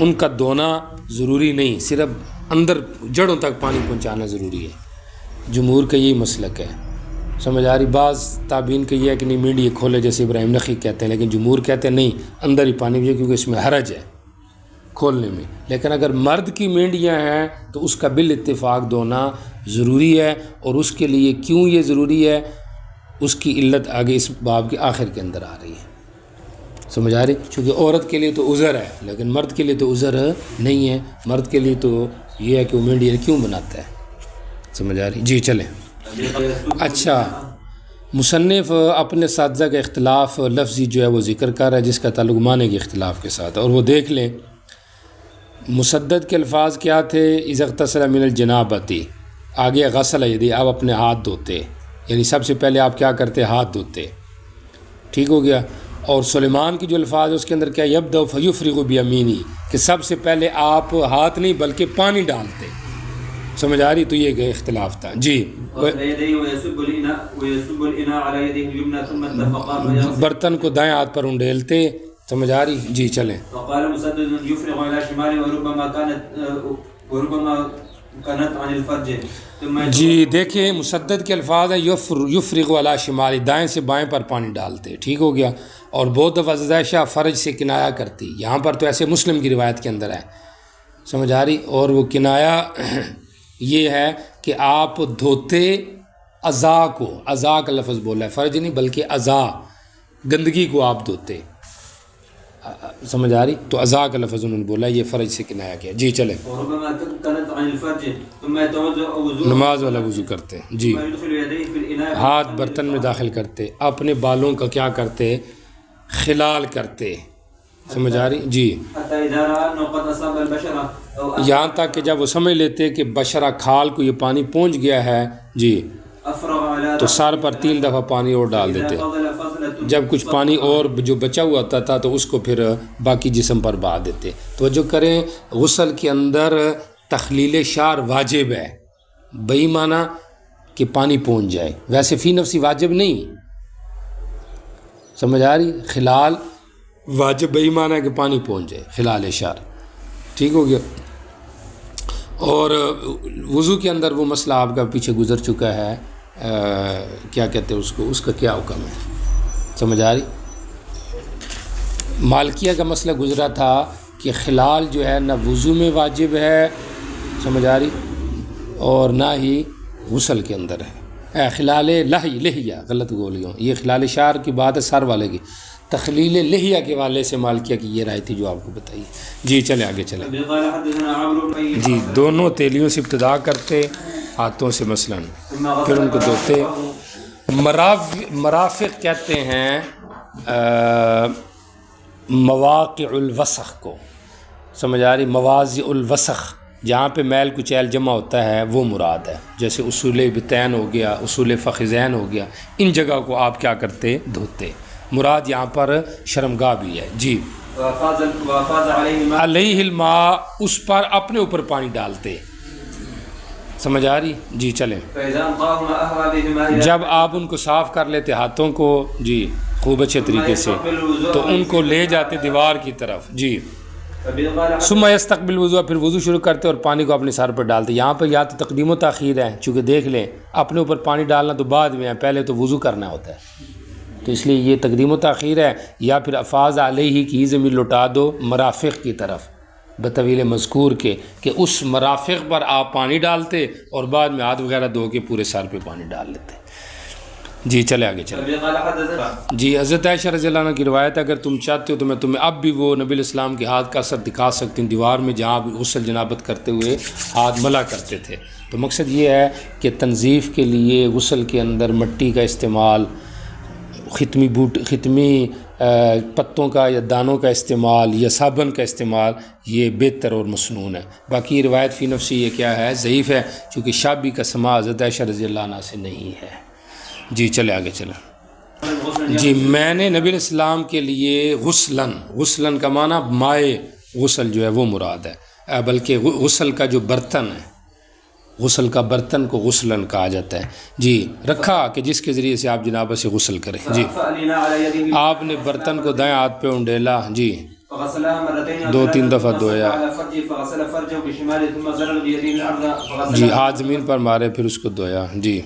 ان کا دھونا ضروری نہیں، صرف اندر جڑوں تک پانی پہنچانا ضروری ہے، جمہور کا یہی مسلک ہے، سمجھ آ رہی؟ بعض تابعین کا یہ ہے کہ نہیں مینڈی کھولے، جیسے ابراہیم نخعی کہتے ہیں، لیکن جمہور کہتے ہیں نہیں اندر ہی پانی بھی، کیونکہ اس میں حرج ہے کھولنے میں۔ لیکن اگر مرد کی مینڈیاں ہیں تو اس کا بالاتفاق دھونا ضروری ہے، اور اس کے لیے کیوں یہ ضروری ہے اس کی علت آگے اس باب کے آخر کے اندر آ رہی ہے، سمجھ آ رہی؟ چونکہ عورت کے لیے تو عذر ہے لیکن مرد کے لیے تو عذر نہیں ہے، مرد کے لیے تو یہ ہے کہ وہ مینڈی کیوں بناتا ہے، سمجھ آ رہی؟ جی چلیں۔ اچھا، مصنف اپنے اساتذہ کا اختلاف لفظی جو ہے وہ ذکر کر رہا ہے، جس کا تعلق معنی کے اختلاف کے ساتھ، اور وہ دیکھ لیں مسدد کے الفاظ کیا تھے؟ اذا اغتسل من الجنابتی، آگے غسل یدی، آپ اپنے ہاتھ دھوتے، یعنی سب سے پہلے آپ کیا کرتے؟ ہاتھ دھوتے، ٹھیک ہو گیا۔ اور سلیمان کی جو الفاظ ہے اس کے اندر کیا؟ یبدأ فیفرغ بیمینی، کہ سب سے پہلے آپ ہاتھ نہیں بلکہ پانی ڈالتے، سمجھ آ رہی؟ تو یہ کہ اختلاف تھا جی۔ برتن کو دائیں ہاتھ پر انڈیلتے، سمجھ آ رہی؟ جی چلیں۔ جی دیکھیں مسدد کے الفاظ ہیں یفرغ علی شمالی، دائیں سے بائیں پر پانی ڈالتے، ٹھیک ہو گیا۔ اور بہت دفعہ عائشہ فرج سے کنایا کرتی، یہاں پر تو ایسے مسلم کی روایت کے اندر ہے، سمجھ آ رہی؟ اور وہ کنایا یہ ہے کہ آپ دھوتے اعضاء کو، اعضاء کا لفظ بولا ہے، فرج نہیں بلکہ اعضاء، گندگی کو آپ دھوتے، سمجھ آ رہی؟ تو ازا کا لفظ انہوں نے بولا، یہ فرج سے کنایا گیا. جی چلیں. وربما كانت عن الفرج ثم يتوضأ وضوء نماز والا وضو کرتے ہیں. جی ويدخل يديه في الإناء ہاتھ برتن میں داخل کرتے، اپنے بالوں کا کیا کرتے؟ خلال کرتے. سمجھ آ رہی؟ جی. حتى إذا رأى أنه قد أصاب البشرة أو یہاں تک کہ جب وہ سمجھ لیتے کہ بشرہ کھال کو یہ پانی پہنچ گیا ہے، جی، أفرغ على تو سر پر 3 دفعہ پانی اور ڈال دیتے. فضل فضلة جب کچھ پانی اور جو بچا ہوا تھا تو اس کو پھر باقی جسم پر بہا دیتے. توجہ کریں، غسل کے اندر تخلیل شعر واجب ہے. بئی معنی کہ پانی پہنچ جائے، ویسے فی نفسی واجب نہیں. سمجھ آ رہی؟ خلال واجب بئی معنی ہے کہ پانی پہنچ جائے، خلال شعر. ٹھیک ہو گیا. اور وضو کے اندر وہ مسئلہ آپ کا پیچھے گزر چکا ہے، کیا کہتے ہیں اس کو، اس کا کیا حکم ہے؟ سمجھ آ رہی؟ مالکیہ کا مسئلہ گزرا تھا کہ خلال جو ہے نہ وضو میں واجب ہے، سمجھ آ رہی، اور نہ ہی غسل کے اندر ہے. خلال لحیہ غلط بول گیا ہوں، یہ خلال شعر کی بات ہے سر والے کی. تخلیل لحیہ کے والے سے مالکیہ کی یہ رائے تھی جو آپ کو بتائیے. جی چلیں آگے چلیں. جی دونوں تیلیوں سے ابتدا کرتے، ہاتھوں سے مثلا، پھر ان کو دھوتے. مرافق کہتے ہیں مواقع الوسخ کو. سمجھ آ رہی؟ مواضع الوسخ، جہاں پہ میل کچیل جمع ہوتا ہے وہ مراد ہے. جیسے اصول بطین ہو گیا، اصول فخذین ہو گیا، ان جگہ کو آپ کیا کرتے؟ دھوتے. مراد یہاں پر شرمگاہ بھی ہے. جی. علیہ الماء، اس پر اپنے اوپر پانی ڈالتے. سمجھ آ رہی؟ جی چلیں. جب آپ ان کو صاف کر لیتے ہاتھوں کو، جی خوب اچھے طریقے سے، تو ان کو لے جاتے دیوار کی طرف. جی. ثم یستقبل وضو، پھر وضو شروع کرتے اور پانی کو اپنے سر پر ڈالتے. یہاں پر یا تو تقدیم و تاخیر ہے، چونکہ دیکھ لیں اپنے اوپر پانی ڈالنا تو بعد میں ہے، پہلے تو وضو کرنا ہوتا ہے، تو اس لیے یہ تقدیم و تاخیر ہے. یا پھر افاظ علیہ کی ضمیر لوٹا دو مرافق کی طرف بطویل مذکور کے، کہ اس مرافق پر آپ پانی ڈالتے اور بعد میں ہاتھ وغیرہ دھو کے پورے سر پہ پانی ڈال لیتے. جی چلے آگے چلے. جی حضرت عائشہ رضی اللہ عنہ کی روایت ہے، اگر تم چاہتے ہو تو میں تمہیں اب بھی وہ نبی الاسلام کے ہاتھ کا اثر دکھا سکتی ہوں دیوار میں جہاں غسل جنابت کرتے ہوئے ہاتھ ملا کرتے تھے. تو مقصد یہ ہے کہ تنظیف کے لیے غسل کے اندر مٹی کا استعمال، ختمی پتوں کا یا دانوں کا استعمال یا صابن کا استعمال، یہ بہتر اور مسنون ہے. باقی روایت فی نفسی یہ کیا ہے؟ ضعیف ہے، چونکہ شابی کا سماع حضرت عائشہ رضی اللہ عنہ سے نہیں ہے. جی چلے آگے چلیں. جی میں نے نبی الاسلام کے لیے غسلن کا معنی مائع غسل جو ہے وہ مراد ہے، بلکہ غسل کا جو برتن ہے، غسل کا برتن کو غسلن کہا جاتا ہے. جی رکھا کہ جس کے ذریعے سے آپ جنابت سے غسل کریں. جی آپ نے برتن کو دائیں ہاتھ پہ انڈیلا، جی 2-3 دفعہ دھویا، جی ہاتھ زمین پر مارے پھر اس کو دھویا. جی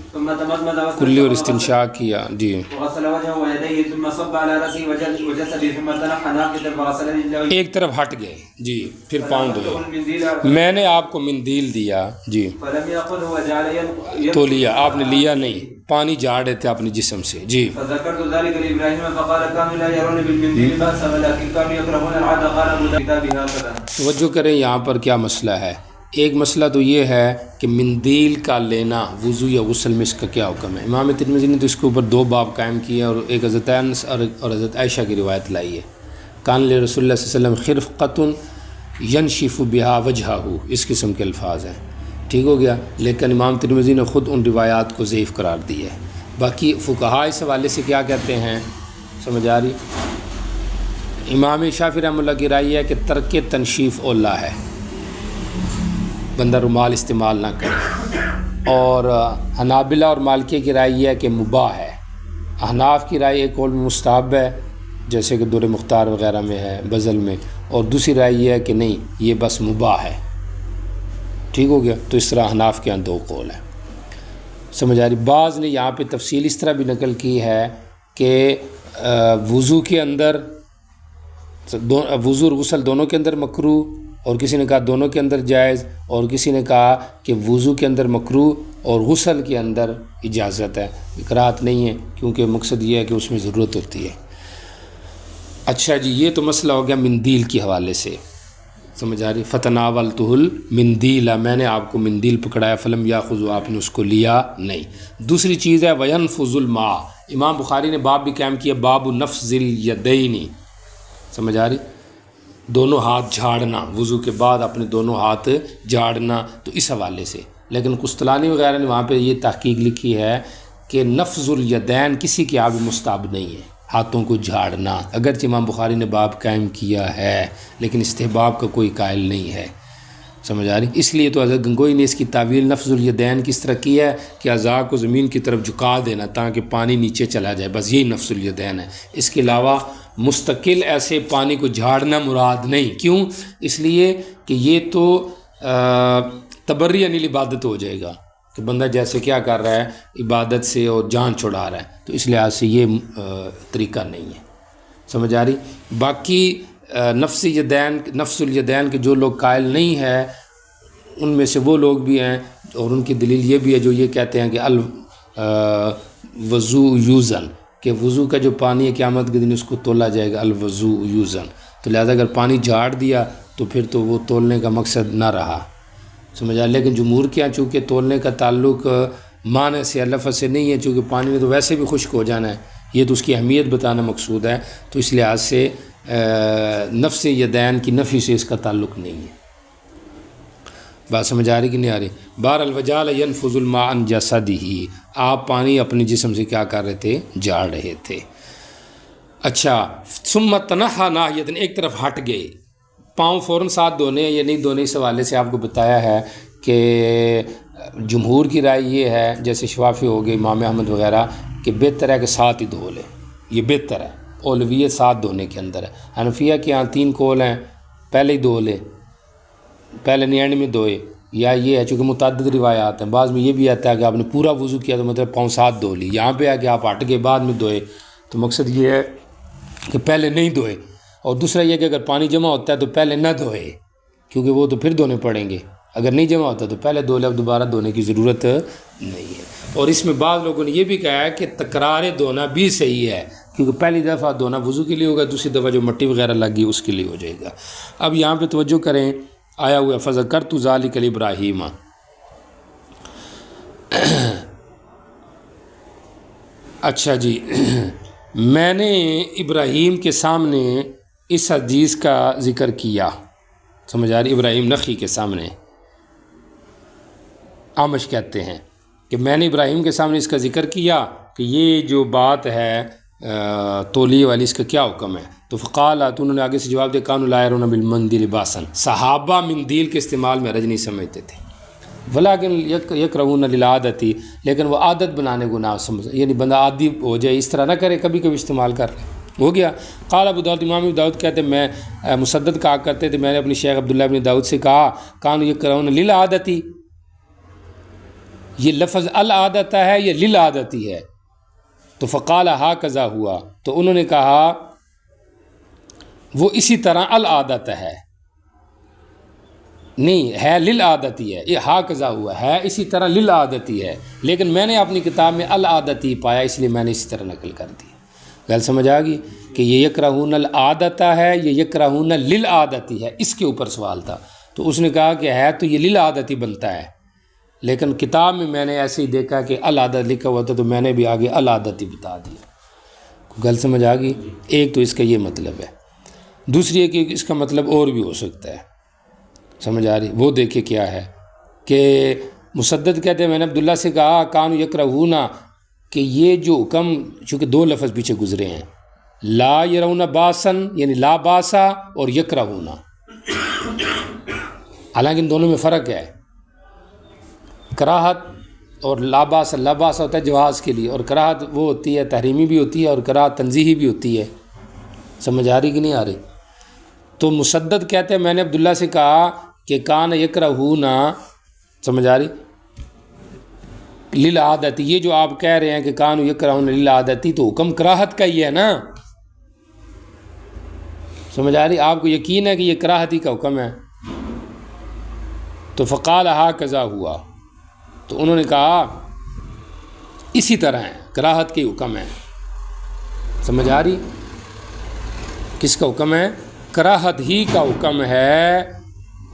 کلی اور استنشاق کیا. جی ایک طرف ہٹ گئے، جی پھر پاؤں دھویا. میں نے آپ کو مندیل دیا، جی تو لیا، آپ نے لیا نہیں، پانی جھاڑ رہے تھے اپنے جسم سے. جی توجہ کریں یہاں پر کیا مسئلہ ہے. ایک مسئلہ تو یہ ہے کہ مندیل کا لینا وضو یا غسل میں اس کا کیا حکم ہے. امام ترمذی نے تو اس کے اوپر 2 باب قائم کیے اور ایک حضرت انس اور حضرت عائشہ کی روایت لائی ہے. کان لرسول اللہ صلی اللہ علیہ وسلم خرفقۃ ینشف بہا وجہہ، اس قسم کے الفاظ ہیں. ٹھیک ہو گیا، لیکن امام ترمذی نے خود ان روایات کو ضعیف قرار دی ہے. باقی فقہاء اس حوالے سے کیا کہتے ہیں، سمجھ آ رہی؟ امام شافعی رحمہ اللہ کی رائے ہے کہ ترک تنشیف اولا ہے، بندہ رومال استعمال نہ کرے. اور حنابلہ اور مالکیہ کی رائے یہ ہے کہ مباح ہے. احناف کی رائے ایک قول میں مستحب ہے، جیسے کہ دور مختار وغیرہ میں ہے، بزل میں، اور دوسری رائے یہ ہے کہ نہیں یہ بس مباح ہے. ٹھیک ہو گیا. تو اس طرح احناف کے یہاں 2 قول ہیں، سمجھ آ رہی. بعض نے یہاں پہ تفصیل اس طرح بھی نقل کی ہے کہ وضو کے اندر وضو اور غسل دونوں کے اندر مکروہ، اور کسی نے کہا دونوں کے اندر جائز، اور کسی نے کہا کہ وضو کے اندر مکروہ اور غسل کے اندر اجازت ہے، اکراہت نہیں ہے، کیونکہ مقصد یہ ہے کہ اس میں ضرورت ہوتی ہے. اچھا جی، یہ تو مسئلہ ہو گیا مندیل کے حوالے سے، سمجھ آ رہی؟ فتناولتہ المندیل، میں نے آپ کو مندیل پکڑایا، فلم یاخذ، آپ نے اس کو لیا نہیں۔ دوسری چیز ہے وینفذ الماء، امام بخاری نے باب بھی قائم کیا، باب نفذ الیدین، سمجھ آ رہی؟ دونوں ہاتھ جھاڑنا، وضو کے بعد اپنے دونوں ہاتھ جھاڑنا، تو اس حوالے سے۔ لیکن قسطلانی وغیرہ نے وہاں پہ یہ تحقیق لکھی ہے کہ نفذ الیدین کسی کے یہاں بھی مستحب نہیں ہے، ہاتھوں کو جھاڑنا، اگرچہ امام بخاری نے باب قائم کیا ہے لیکن استحباب کا کوئی قائل نہیں ہے، سمجھ آ رہی؟ اس لیے تو حضرت گنگوئی نے اس کی تعویل نفذ الیدین کس طرح کی ہے کہ اعضاء کو زمین کی طرف جھکا دینا تاکہ پانی نیچے چلا جائے، بس یہی نفذ الیدین ہے، اس کے علاوہ مستقل ایسے پانی کو جھاڑنا مراد نہیں۔ کیوں؟ اس لیے کہ یہ تو تبری انل عبادت ہو جائے گا کہ بندہ جیسے کیا کر رہا ہے، عبادت سے اور جان چھڑا رہا ہے، تو اس لحاظ سے یہ طریقہ نہیں ہے، سمجھ آ رہی؟ باقی نفس الیدین کے جو لوگ قائل نہیں ہے ان میں سے وہ لوگ بھی ہیں، اور ان کی دلیل یہ بھی ہے جو یہ کہتے ہیں کہ الوضو یوزن، کہ وضو کا جو پانی ہے قیامت کے دن اس کو تولا جائے گا، الوضو یوزن، تو لہذا اگر پانی جھاڑ دیا تو پھر تو وہ تولنے کا مقصد نہ رہا، سمجھ آ؟ لیکن جمہور کے یہاں چونکہ تولنے کا تعلق معنی سے لفظ سے نہیں ہے، چونکہ پانی میں تو ویسے بھی خشک ہو جانا ہے، یہ تو اس کی اہمیت بتانا مقصود ہے، تو اس لحاظ سے نفس یدین کی نفی سے اس کا تعلق نہیں ہے۔ بات سمجھ آ رہی کہ نہیں آ رہی؟ بہر الوجال ینفذ الماء عن جسدہ، آپ پانی اپنے جسم سے کیا کر رہے تھے؟ جھاڑ رہے تھے۔ اچھا، ثم تنحى ناحیۃ، ایک طرف ہٹ گئے، پاؤں فوراً ساتھ دھونے یا نہیں دھونے، اس حوالے سے آپ کو بتایا ہے کہ جمہور کی رائے یہ ہے، جیسے شوافی ہو گئے، امام احمد وغیرہ، کہ بہتر ہے کہ ساتھ ہی دھو لے، یہ بہتر ہے، اولویت ساتھ دھونے کے اندر ہے۔ حنفیہ کے یہاں 3 قول ہیں، پہلے ہی دھو لے، پہلے نہیں اینڈ میں دھوئے، یا یہ ہے چونکہ متعدد روایات ہیں، بعض میں یہ بھی آتا ہے کہ آپ نے پورا وضو کیا تو مطلب پاؤں ساتھ دھو لی، یہاں پہ ہے کہ آپ ہٹ کے بعد میں دھوئے، تو مقصد یہ ہے کہ پہلے نہیں دھوئے، اور دوسرا یہ کہ اگر پانی جمع ہوتا ہے تو پہلے نہ دھوئے، کیونکہ وہ تو پھر دھونے پڑیں گے، اگر نہیں جمع ہوتا تو پہلے دھو لے، اب دوبارہ دھونے کی ضرورت نہیں ہے۔ اور اس میں بعض لوگوں نے یہ بھی کہا ہے کہ تکرار دھونا بھی صحیح ہے، کیونکہ پہلی دفعہ دھونا وضو کے لیے ہوگا، دوسری دفعہ جو مٹی وغیرہ لگی اس کے لیے ہو جائے گا۔ اب یہاں پہ توجہ کریں، آیا ہوا فذکرت ذلک لابراہیم، اچھا جی، میں نے ابراہیم کے سامنے اس حدیث کا ذکر کیا، سمجھ آ رہی؟ ابراہیم نخعی کے سامنے، آمش کہتے ہیں کہ میں نے ابراہیم کے سامنے اس کا ذکر کیا کہ یہ جو بات ہے تولیے والی، اس کا کیا حکم ہے؟ تو فقالت، انہوں نے آگے سے جواب دیا، کانوا لا یرون بالمندیل باسن، صحابہ مندیل کے استعمال میں حرج نہیں سمجھتے تھے، ولیکن یکرہون للعادت، لیکن وہ عادت بنانے کو نہ سمجھ، یعنی بندہ عادی ہو جائے، اس طرح نہ کرے، کبھی کبھی استعمال کر لے، ہو گیا۔ قال ابو داؤد، امام ابو داؤد کہتے ہیں، میں مسدد کہا کرتے تھے، میں نے اپنی شیخ عبداللہ بن داؤد سے کہا، کانوا یکرہون للعادت، یہ لفظ العادت ہے یا للعادتی ہے؟ تو فقال ہاکذا ہوا، تو انہوں نے کہا وہ اسی طرح العادت ہے، نہیں ہے للعادتی ہے، یہ ہاکذا ہوا ہے اسی طرح للعادتی ہے، لیکن میں نے اپنی کتاب میں العادتی پایا، اس لیے میں نے اسی طرح نقل کر دی۔ گل سمجھ آ گئی کہ یہ یکرہون العادت ہے، یہ یکرہون للعادتی ہے، اس کے اوپر سوال تھا، تو اس نے کہا کہ ہے تو یہ للعادتی بنتا ہے، لیکن کتاب میں نے ایسے ہی دیکھا کہ العادت لکھا ہوا تھا تو میں نے بھی آگے العادتی بتا دیا۔ گل سمجھ آ گئی؟ ایک تو اس کا یہ مطلب ہے، دوسری ہے کہ اس کا مطلب اور بھی ہو سکتا ہے، سمجھ آ رہی؟ وہ دیکھے کیا ہے کہ مسدد کہتے ہیں، میں نے عبداللہ سے کہا کانوا یکرہون، کہ یہ جو حکم، چونکہ 2 لفظ پیچھے گزرے ہیں، لا یرون باسن یعنی لا باسا اور یکرہون، حالانکہ ان دونوں میں فرق ہے، کراہت اور لا باس ہوتا ہے جواز کے لیے، اور کراہت وہ ہوتی ہے تحریمی بھی ہوتی ہے اور کراہت تنزیہی بھی ہوتی ہے، سمجھ آ رہی کہ نہیں آ رہی؟ تو مسدد کہتے ہیں، میں نے عبداللہ سے کہا کہ کان یکرہون، سمجھ آ رہی؟ للعادتی، یہ جو آپ کہہ رہے ہیں کہ کان یکرہون للعادتی، تو حکم کراہت کا ہی ہے نا، سمجھ آ رہی؟ آپ کو یقین ہے کہ یہ کراہتی کا حکم ہے؟ تو فقال ہاکذا ہوا، تو انہوں نے کہا اسی طرح ہے، کراہت کے حکم ہے، سمجھ آ رہی؟ کس کا حکم ہے؟ کراہت ہی کا حکم ہے۔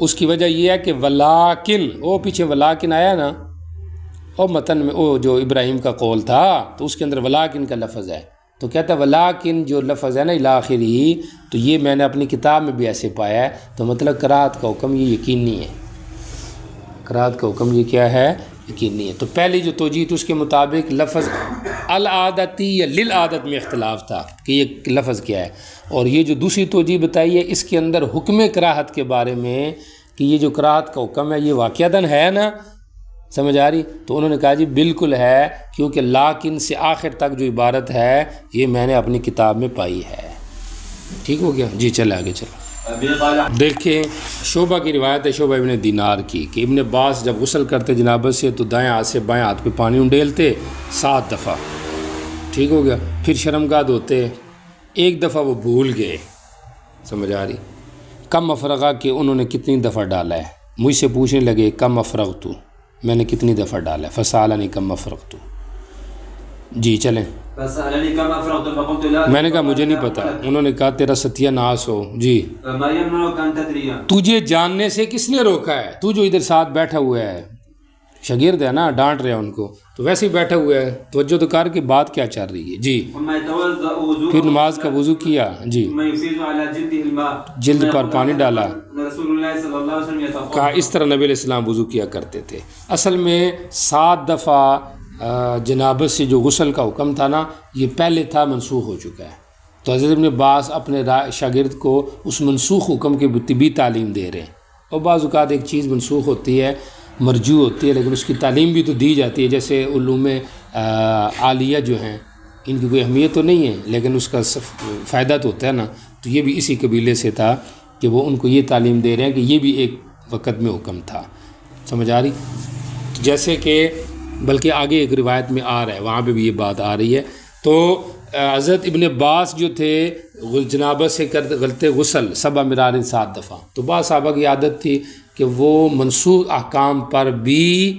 اس کی وجہ یہ ہے کہ ولیکن، وہ پیچھے ولیکن آیا نا، اور متن میں وہ جو ابراہیم کا قول تھا تو اس کے اندر ولیکن کا لفظ ہے، تو کہتا ہے ولیکن جو لفظ ہے نا الاخری، تو یہ میں نے اپنی کتاب میں بھی ایسے پایا ہے، تو مطلب کراہت کا حکم یہ یقینی ہے، کراہت کا حکم یہ کیا ہے؟ یقینی ہے۔ تو پہلی جو توجیہ تھی اس کے مطابق لفظ العادتی یا للعادت میں اختلاف تھا کہ یہ لفظ کیا ہے، اور یہ جو دوسری توجیہ بتائی ہے اس کے اندر حکم کراہت کے بارے میں کہ یہ جو کراہت کا حکم ہے یہ واقعتاً ہے نا، سمجھ آ رہی؟ تو انہوں نے کہا جی بالکل ہے، کیونکہ لیکن سے آخر تک جو عبارت ہے یہ میں نے اپنی کتاب میں پائی ہے۔ ٹھیک ہو گیا جی، چلے آگے چلو۔ دیکھیں شعبہ کی روایت ہے، شعبہ ابن دینار کی، کہ ابن عباس جب غسل کرتے جنابت سے تو دائیں ہاتھ سے بائیں ہاتھ پہ پانی انڈیلتے 7 دفعہ، ٹھیک ہو گیا، پھر شرمگاہ دھوتے، ایک دفعہ وہ بھول گئے، سمجھ آ رہی؟ کم افرغہ کہ انہوں نے کتنی دفعہ ڈالا ہے، مجھ سے پوچھنے لگے کم افرغت، میں نے کتنی دفعہ ڈالا ہے، فسالنی کم افرغت، جی چلیں۔ میں نے کہا مجھے نہیں پتا، انہوں نے کہا تیرا ستیہ ناس ہو، جی تجھے جاننے سے کس نے روکا ہے؟ تو جو ادھر ساتھ بیٹھا ہوا ہے، شاگرد ہے نا، ڈانٹ رہے ہیں ان کو، تو ویسے ہی بیٹھا ہوا ہے، توجہ تو کر کے بات کیا چل رہی ہے، جی پھر نماز کا وضو کیا، جی جلد پر پانی ڈالا، کہا اس طرح نبی علیہ السلام وضو کیا کرتے تھے۔ اصل میں 7 دفعہ جنابت سے جو غسل کا حکم تھا نا یہ پہلے تھا، منسوخ ہو چکا ہے، تو حضرت ابن عباس اپنے شاگرد کو اس منسوخ حکم کی طبی تعلیم دے رہے ہیں، اور بعض اوقات ایک چیز منسوخ ہوتی ہے، مرجوع ہوتی ہے، لیکن اس کی تعلیم بھی تو دی جاتی ہے، جیسے علوم عالیہ جو ہیں ان کی کوئی اہمیت تو نہیں ہے لیکن اس کا فائدہ تو ہوتا ہے نا، تو یہ بھی اسی قبیلے سے تھا کہ وہ ان کو یہ تعلیم دے رہے ہیں کہ یہ بھی ایک وقت میں حکم تھا، سمجھ آ رہی؟ جیسے کہ بلکہ آگے ایک روایت میں آ رہا ہے، وہاں پہ بھی یہ بات آ رہی ہے۔ تو حضرت ابن عباس جو تھے جنابت سے غلط غسل 7 مرار 7 دفعہ، تو بعض صحابہ کی عادت تھی کہ وہ منسوخ احکام پر بھی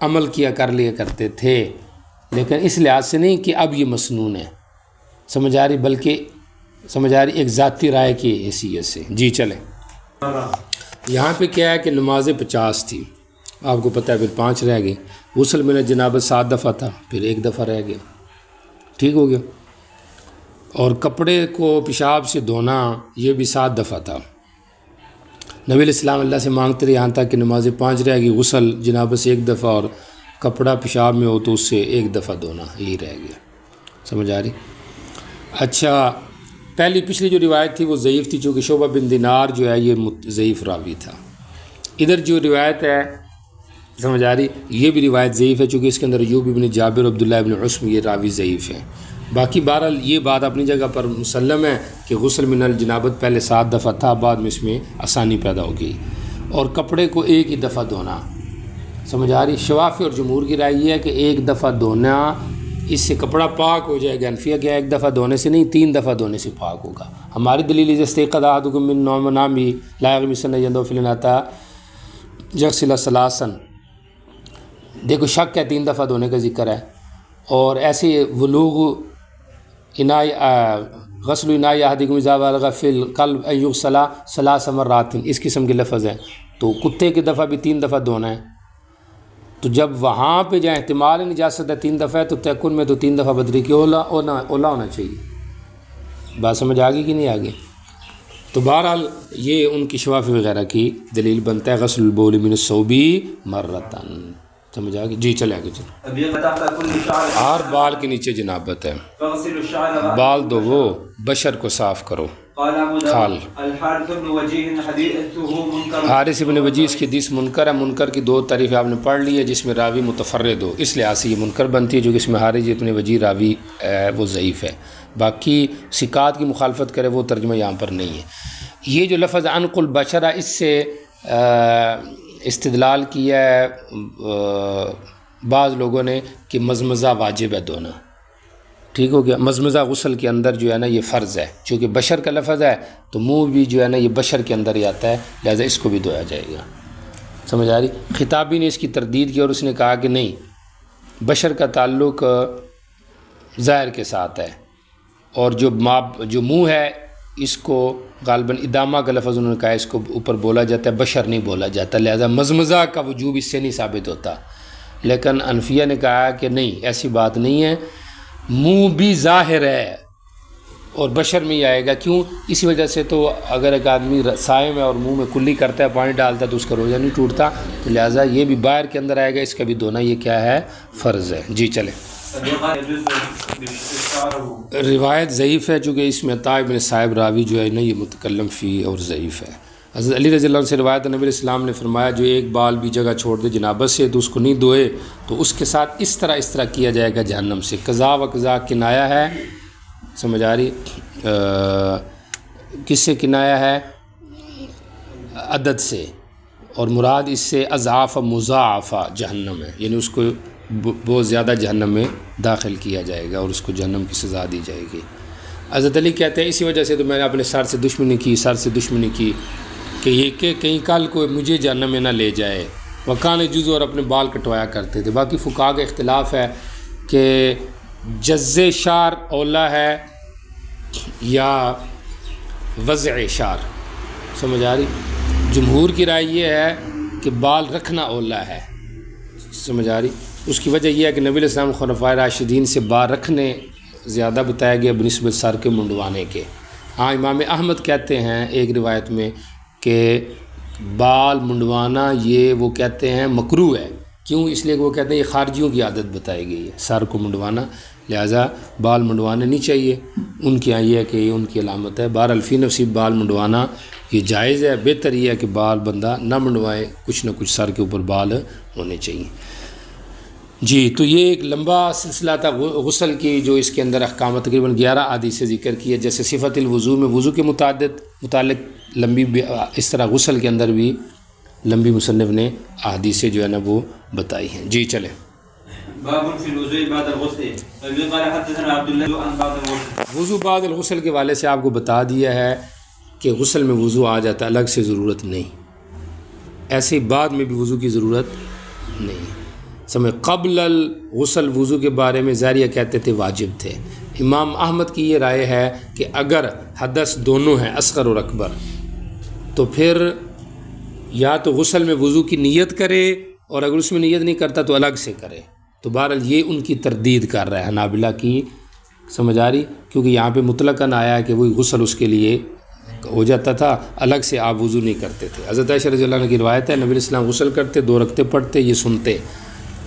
عمل کیا کر لیا کرتے تھے، لیکن اس لحاظ سے نہیں کہ اب یہ مسنون ہے، سمجھ آ رہی، بلکہ سمجھ آ رہی ایک ذاتی رائے کی حیثیت سے۔ جی چلیں، یہاں پہ کیا ہے کہ نمازیں 50 تھی، آپ کو پتہ ہے، پھر 5 رہ گئی، غسل میں جنابت 7 دفعہ تھا، پھر 1 دفعہ رہ گیا، ٹھیک ہو گیا، اور کپڑے کو پیشاب سے دھونا یہ بھی 7 دفعہ تھا۔ نبی علیہ السلام اللہ سے مانگتے رہے یہاں تک کہ نمازیں 5 رہ گئی، غسل جنابت سے 1 دفعہ اور کپڑا پیشاب میں ہو تو اس سے 1 دفعہ دھونا، یہی رہ گیا، سمجھ آ رہی؟ اچھا، پچھلی جو روایت تھی وہ ضعیف تھی، چونکہ شعبہ بن دینار جو ہے یہ ضعیف راوی تھا۔ ادھر جو روایت ہے سمجھ آ رہی، یہ بھی روایت ضعیف ہے، چونکہ اس کے اندر ایوب ابن جابر عبداللہ ابن عصم یہ راوی ضعیف ہیں۔ باقی بہرحال یہ بات اپنی جگہ پر مسلم ہے کہ غسل من الجنابت پہلے 7 دفعہ تھا، بعد میں اس میں آسانی پیدا ہو گئی، اور کپڑے کو 1 ہی دفعہ دھونا، سمجھ آ رہی؟ شوافی اور جمہور کی رائے یہ ہے کہ 1 دفعہ دھونا، اس سے کپڑا پاک ہو جائے گا۔ حنفیہ کیا 1 دفعہ دھونے سے نہیں 3 دفعہ دھونے سے پاک ہوگا۔ ہماری دلیل استيقظ أحدكم من منامه لا يغمسن يده في الإناء يغسل ثلاثا، دیکھو شک ہے 3 دفعہ دھونے کا ذکر ہے، اور ایسے ولوغ غسل اناء احدکم اذا بلغ فی القلب ان یغسل 3 مرات، اس قسم کے لفظ ہیں، تو کتے کی دفعہ بھی 3 دفعہ دھونا ہے، تو جب وہاں پہ جہاں احتمال نجاست ہے 3 دفعہ ہے تو تیقن میں تو 3 دفعہ بدری کی اولا ہونا چاہیے۔ بات سمجھ آ گئی کہ نہیں آگے؟ تو بہرحال یہ ان کی شوافی وغیرہ کی دلیل بنتا ہے غسل البول من الثوب مرتن، سمجھ آ گئی؟ جی چلے آگے چلو۔ ہر بال کے نیچے جنابت ہے، بال دو وہ بشر کو صاف کرو، کھال۔ حارث ابن وجیہ اس کی حدیث منکر ہے، منکر کی 2 تعریفیں آپ نے پڑھ لی ہے جس میں راوی متفرد ہو، اس لحاظ سے یہ منکر بنتی ہے، جو کہ اس میں حارث ابن وجیہ راوی وہ ضعیف ہے، باقی ثقات کی مخالفت کرے وہ ترجمہ یہاں پر نہیں ہے۔ یہ جو لفظ انق البشر ہے، اس سے استدلال کیا ہے بعض لوگوں نے کہ مزمزہ واجب ہے دھونا، ٹھیک ہو گیا، مزمزہ غسل کے اندر جو ہے نا یہ فرض ہے، چونکہ بشر کا لفظ ہے تو منہ بھی جو ہے نا یہ بشر کے اندر ہی آتا ہے، لہذا اس کو بھی دھویا جائے گا، سمجھ آ رہی؟ خطابی نے اس کی تردید کی اور اس نے کہا کہ نہیں، بشر کا تعلق ظاہر کے ساتھ ہے، اور جو منہ ہے اس کو غالباً ادامہ کا لفظ انہوں نے کہا اس کو اوپر بولا جاتا ہے، بشر نہیں بولا جاتا، لہذا مزمزہ کا وجوب اس سے نہیں ثابت ہوتا۔ لیکن انفیہ نے کہا کہ نہیں، ایسی بات نہیں ہے، منہ بھی ظاہر ہے اور بشر میں ہی آئے گا۔ کیوں؟ اسی وجہ سے تو اگر ایک آدمی صائم ہے اور منہ میں کلی کرتا ہے، پانی ڈالتا ہے، تو اس کا روزہ نہیں ٹوٹتا، تو لہٰذا یہ بھی باہر کے اندر آئے گا، اس کا بھی دھونا یہ کیا ہے؟ فرض ہے۔ جی چلیں۔ روایت ضعیف ہے چونکہ اس میں عطاء بن صائب راوی جو ہے نا یہ متکلم فی اور ضعیف ہے۔ حضرت علی رضی اللہ عنہ سے روایت نبی علیہ السلام نے فرمایا جو ایک بال بھی جگہ چھوڑ دے جنابت سے تو اس کو نہیں دھوئے تو اس کے ساتھ اس طرح کیا جائے گا جہنم سے۔ قضا و قضا کنایا ہے، سمجھ آ رہی؟ کس سے کنایا ہے؟ عدد سے، اور مراد اس سے اضعاف مضاعفہ جہنم ہے، یعنی اس کو بہت زیادہ جہنم میں داخل کیا جائے گا اور اس کو جہنم کی سزا دی جائے گی۔ حضرت علی کہتے ہیں اسی وجہ سے تو میں نے اپنے سر سے دشمنی کی کہ یہ کہ کہیں کل کو مجھے جہنم میں نہ لے جائے۔ وکان جزو، اور اپنے بال کٹوایا کرتے تھے۔ باقی فقہا کا اختلاف ہے کہ جز شعر اولا ہے یا وضع شعر، سمجھ آ رہی؟ جمہور کی رائے یہ ہے کہ بال رکھنا اولا ہے، سمجھ آ رہی؟ اس کی وجہ یہ ہے کہ نبی علیہ السلام خلفائے راشدین سے بال رکھنے زیادہ بتایا گیا بنسبت سر کے منڈوانے کے۔ ہاں امام احمد کہتے ہیں ایک روایت میں کہ بال منڈوانا یہ وہ کہتے ہیں مکروہ ہے۔ کیوں؟ اس لیے کہ وہ کہتے ہیں یہ خارجیوں کی عادت بتائی گئی ہے سر کو منڈوانا، لہٰذا بال منڈوانے نہیں چاہیے۔ ان کے یہاں یہ ہے کہ یہ ان کی علامت ہے۔ بہرحال فی نفسی بال منڈوانا یہ جائز ہے، بہتر یہ ہے کہ بال بندہ نہ منڈوائے، کچھ نہ کچھ سر کے اوپر بال ہونے چاہیے۔ جی تو یہ ایک لمبا سلسلہ تھا غسل کی، جو اس کے اندر احکام تقریباً 11 احادیث سے ذکر کیا، جیسے صفت الوضو میں وضو کے متعلق لمبی، اس طرح غسل کے اندر بھی لمبی مصنف نے احادیث جو ہے نا وہ بتائی ہیں۔ جی چلیں۔ باب فی الوضوء بعد الغسل، قال حدثنا عبد الله عن بعد الغسل۔ وضو بعد الغسل کے والے سے آپ کو بتا دیا ہے کہ غسل میں وضو آ جاتا ہے، الگ سے ضرورت نہیں، ایسے ہی بعد میں بھی وضو کی ضرورت نہیں۔ سمجھ، قبل الغسل وضو کے بارے میں زاریہ کہتے تھے واجب تھے۔ امام احمد کی یہ رائے ہے کہ اگر حدث دونوں ہیں اصغر اور اکبر تو پھر یا تو غسل میں وضو کی نیت کرے، اور اگر اس میں نیت نہیں کرتا تو الگ سے کرے۔ تو بہرحال یہ ان کی تردید کر رہا ہے حنابلہ کی، سمجھ آ رہی؟ کیونکہ یہاں پہ مطلقاً آیا ہے کہ وہی غسل اس کے لیے ہو جاتا تھا، الگ سے آپ وضو نہیں کرتے تھے۔ حضرت عائشہ رضی اللہ عنہ کی روایت ہے نبی علیہ السلام غسل کرتے، 2 رکعتیں پڑھتے، یہ سنتے،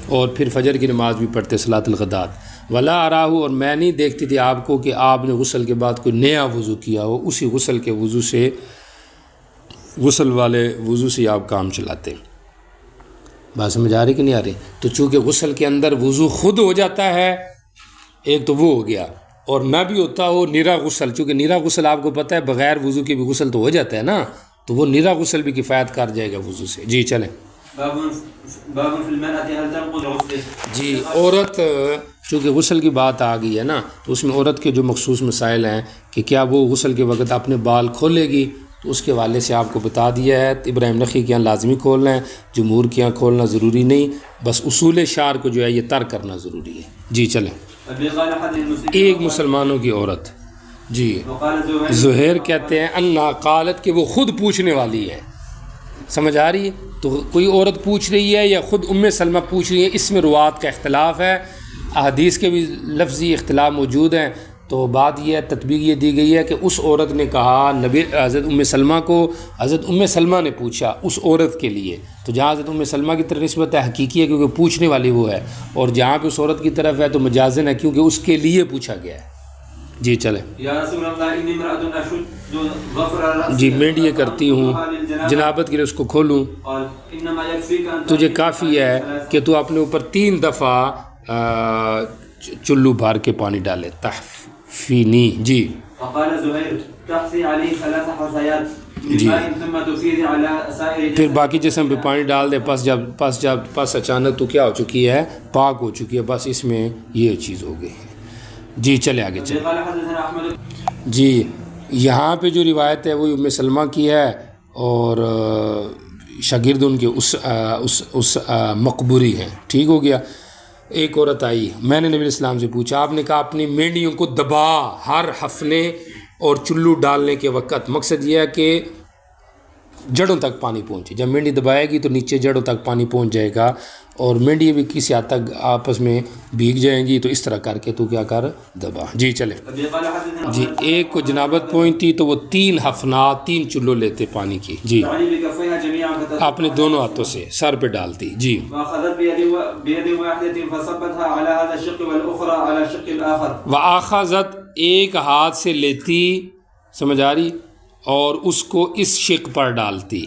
اور پھر فجر کی نماز بھی پڑھتے صلاۃ الغدات۔ ولا اراہو، اور میں نہیں دیکھتی تھی آپ کو کہ آپ نے غسل کے بعد کوئی نیا وضو کیا ہو، اسی غسل کے وضو سے، غسل والے وضو سے آپ کام چلاتے۔ بات سمجھ آ رہی کہ نہیں آ رہی؟ تو چونکہ غسل کے اندر وضو خود ہو جاتا ہے، ایک تو وہ ہو گیا، اور نہ بھی ہوتا ہو نیرا غسل، چونکہ نیرا غسل آپ کو پتہ ہے بغیر وضو کے بھی غسل تو ہو جاتا ہے نا، تو وہ نیرا غسل بھی کفایت کر جائے گا وضو سے۔ جی چلیں۔ باب فی المرأة هل تنقض غسل۔ جی عورت، چونکہ غسل کی بات آ گئی ہے نا، تو اس میں عورت کے جو مخصوص مسائل ہیں کہ کیا وہ غسل کے وقت اپنے بال کھولے گی، تو اس کے حوالے سے آپ کو بتا دیا ہے۔ ابراہیم نخعی کے یہاں لازمی کھولنا ہے، جمہور کے یہاں کھولنا ضروری نہیں، بس اصول شعر کو جو ہے یہ ترک کرنا ضروری ہے۔ جی چلیں۔ ایک مسلمانوں کی عورت، جی زہیر کہتے ہیں انا قالت، کہ وہ خود پوچھنے والی ہے، سمجھ آ رہی ہے؟ تو کوئی عورت پوچھ رہی ہے یا خود ام سلمہ پوچھ رہی ہے، اس میں روات کا اختلاف ہے، احادیث کے بھی لفظی اختلاف موجود ہیں۔ تو بات یہ ہے، تطبیق یہ دی گئی ہے کہ اس عورت نے کہا نبی حضرت ام سلمہ کو، حضرت ام سلمہ نے پوچھا اس عورت کے لیے، تو جہاں حضرت ام سلمہ کی طرف نسبت ہے حقیقی ہے کیونکہ پوچھنے والی وہ ہے، اور جہاں پہ اس عورت کی طرف ہے تو مجازن ہے کیونکہ اس کے لیے پوچھا گیا ہے۔ جی چلیں۔ یا رسول اللہ انی امرأة اشد ظفر رأسی، جی میں یہ کرتی ہوں جنابت کے لیے اس کو کھولوں، قال انما یکفیک ان تجھے کافی ہے کہ تو اپنے اوپر 3 دفعہ چلو بھر کے پانی ڈالے، تحفینی۔ جی فقال زہیر تحفی علیہ 3 حصیات من ماء ثم تفیض علی سائر، پھر باقی جسم پہ پانی ڈال دے، پس اچانک تو کیا ہو چکی ہے؟ پاک ہو چکی ہے، بس اس میں یہ چیز ہو گئی ہے۔ جی چلے آگے چلیں۔ جی یہاں پہ جو روایت ہے وہ ام سلمہ کی ہے، اور شاگرد ان کے اس مقبوری ہیں، ٹھیک ہو گیا۔ ایک عورت آئی، میں نے نبی علیہ السلام سے پوچھا، آپ نے کہا اپنی مینڈیوں کو دبا، ہر ہفنے اور چلو ڈالنے کے وقت مقصد یہ ہے کہ جڑوں تک پانی پہنچے. جب مینڈی دبائے گی تو نیچے جڑوں تک پانی پہنچ جائے گا اور مینڈی بھی کسی حد تک آپس میں بھیگ جائیں گی. تو اس طرح کر کے تو کیا کر دبا. جی چلے جی. ایک کو جنابت پہنچتی تو وہ 3 حفنات 3 چلو لیتے پانی کی. جی اپنے دونوں ہاتھوں سے سر پہ ڈالتی. جی وآخذت ایک ہاتھ سے لیتی سمجھ آ رہی اور اس کو اس شق پر ڈالتی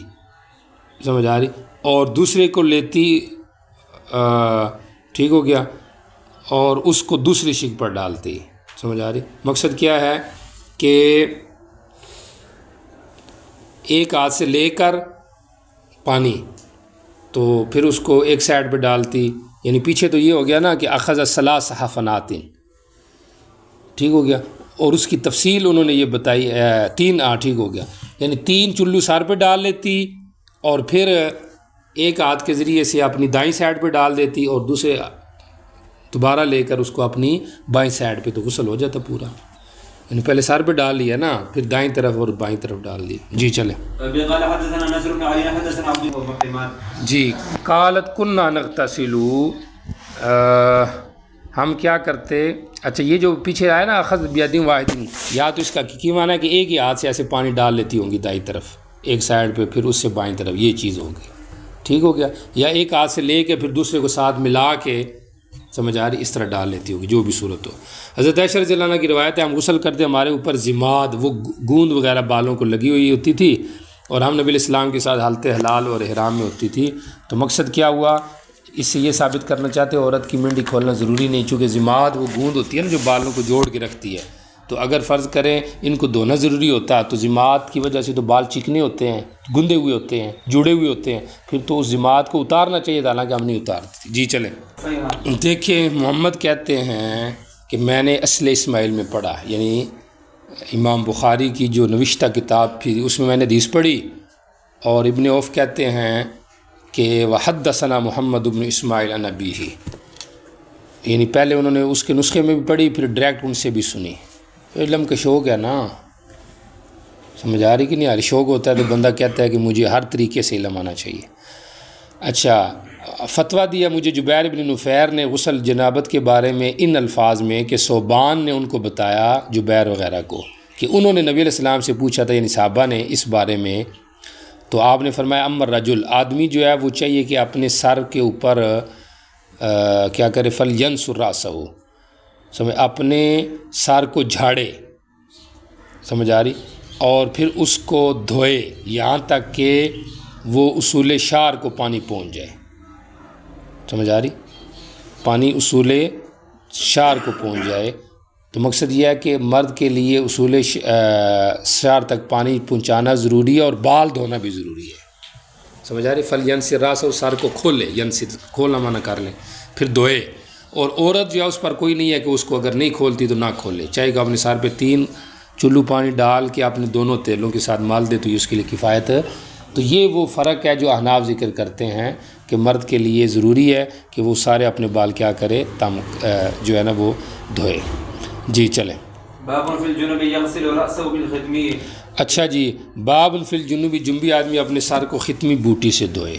سمجھ آ رہی اور دوسرے کو لیتی ٹھیک ہو گیا اور اس کو دوسری شق پر ڈالتی سمجھ آ رہی. مقصد کیا ہے کہ ایک ہاتھ سے لے کر پانی تو پھر اس کو ایک سائڈ پہ ڈالتی. یعنی پیچھے تو یہ ہو گیا نا کہ اخذ ثلاث حفنات ٹھیک ہو گیا اور اس کی تفصیل انہوں نے یہ بتائی 3 ٹھیک ہو گیا. یعنی 3 چلو سر پہ ڈال لیتی اور پھر ایک ہاتھ کے ذریعے سے اپنی دائیں سائڈ پہ ڈال دیتی اور دوسرے دوبارہ لے کر اس کو اپنی بائیں سائڈ پہ تو غسل ہو جاتا پورا. یعنی پہلے سر پہ ڈال لیا نا پھر دائیں طرف اور بائیں طرف ڈال دی. جی چلے جی. قالت كنا نغتسل ہم کیا کرتے. اچھا یہ جو پیچھے آیا نا اخذ بیاد واحد یا تو اس کا کی معنی ہے کہ ایک ہی ہاتھ سے ایسے پانی ڈال لیتی ہوں گی دائیں طرف ایک سائڈ پہ پھر اس سے بائیں طرف یہ چیز ہوگی ٹھیک ہو گیا. یا ایک ہاتھ سے لے کے پھر دوسرے کو ساتھ ملا کے سمجھ آ رہی اس طرح ڈال لیتی ہوگی جو بھی صورت ہو. حضرت عائشہ رضی اللہ عنہ کی روایت ہے ہم غسل کرتے ہمارے اوپر زماد وہ گوند وغیرہ بالوں کو لگی ہوئی ہوتی تھی اور ہم نبی الاسلام کے ساتھ حالت حلال اور احرام میں ہوتی تھی. تو مقصد کیا ہوا اس سے یہ ثابت کرنا چاہتے عورت کی منڈی کھولنا ضروری نہیں چونکہ زماد وہ گوند ہوتی ہے نا جو بالوں کو جوڑ کے رکھتی ہے. تو اگر فرض کریں ان کو دھونا ضروری ہوتا تو زماد کی وجہ سے تو بال چکنے ہوتے ہیں گندے ہوئے ہوتے ہیں جڑے ہوئے ہوتے ہیں پھر تو اس زماد کو اتارنا چاہیے تھا حالانکہ ہم نہیں اتارتے تھے. جی چلیں. دیکھیں محمد کہتے ہیں کہ میں نے اصل اسماعیل میں پڑھا یعنی امام بخاری کی جو نوشتہ کتاب تھی اس میں نے حدیث پڑھی اور ابن عوف کہتے ہیں کہ وحدثنا محمد بن اسماعیل عن ابیہ یعنی پہلے انہوں نے اس کے نسخے میں بھی پڑھی پھر ڈائریکٹ ان سے بھی سنی. علم کا شوق ہے نا سمجھ آ رہی کہ نہیں آ رہی. شوق ہوتا ہے تو بندہ کہتا ہے کہ مجھے ہر طریقے سے علم آنا چاہیے. اچھا فتویٰ دیا مجھے جبیر بن نفیر نے غسل جنابت کے بارے میں ان الفاظ میں کہ صوبان نے ان کو بتایا جبیر وغیرہ کو کہ انہوں نے نبی علیہ السلام سے پوچھا تھا یعنی صحابہ نے اس بارے میں. تو آپ نے فرمایا امر رجل آدمی جو ہے وہ چاہیے کہ اپنے سر کے اوپر کیا کرے فلینصر راسہ سمجھ اپنے سر کو جھاڑے سمجھ آ رہی اور پھر اس کو دھوئے یہاں تک کہ وہ اصول شعر کو پانی پہنچ جائے سمجھ آ رہی پانی اصول شعر کو پہنچ جائے. تو مقصد یہ ہے کہ مرد کے لیے اصول شعر تک پانی پہنچانا ضروری ہے اور بال دھونا بھی ضروری ہے سمجھ آ رہی. فلینصر راسہ سر کو کھولے ینصر کھولنا مانا کر لیں پھر دھوئے. اور عورت جو ہے اس پر کوئی نہیں ہے کہ اس کو اگر نہیں کھولتی تو نہ کھولے چاہے کہ اپنے سر پہ 3 چلو پانی ڈال کے اپنے دونوں تیلوں کے ساتھ مال دے تو یہ اس کے لیے کفایت ہے. تو یہ وہ فرق ہے جو احناف ذکر کرتے ہیں کہ مرد کے لیے ضروری ہے کہ وہ سارے اپنے بال کیا کرے جو ہے نا وہ دھوئے. جی چلیں. باب فی الجنوب یغسل رأسه بالختمی. اچھا جی باب فی الجنوب جنوبی آدمی اپنے سر کو ختمی بوٹی سے دھوئے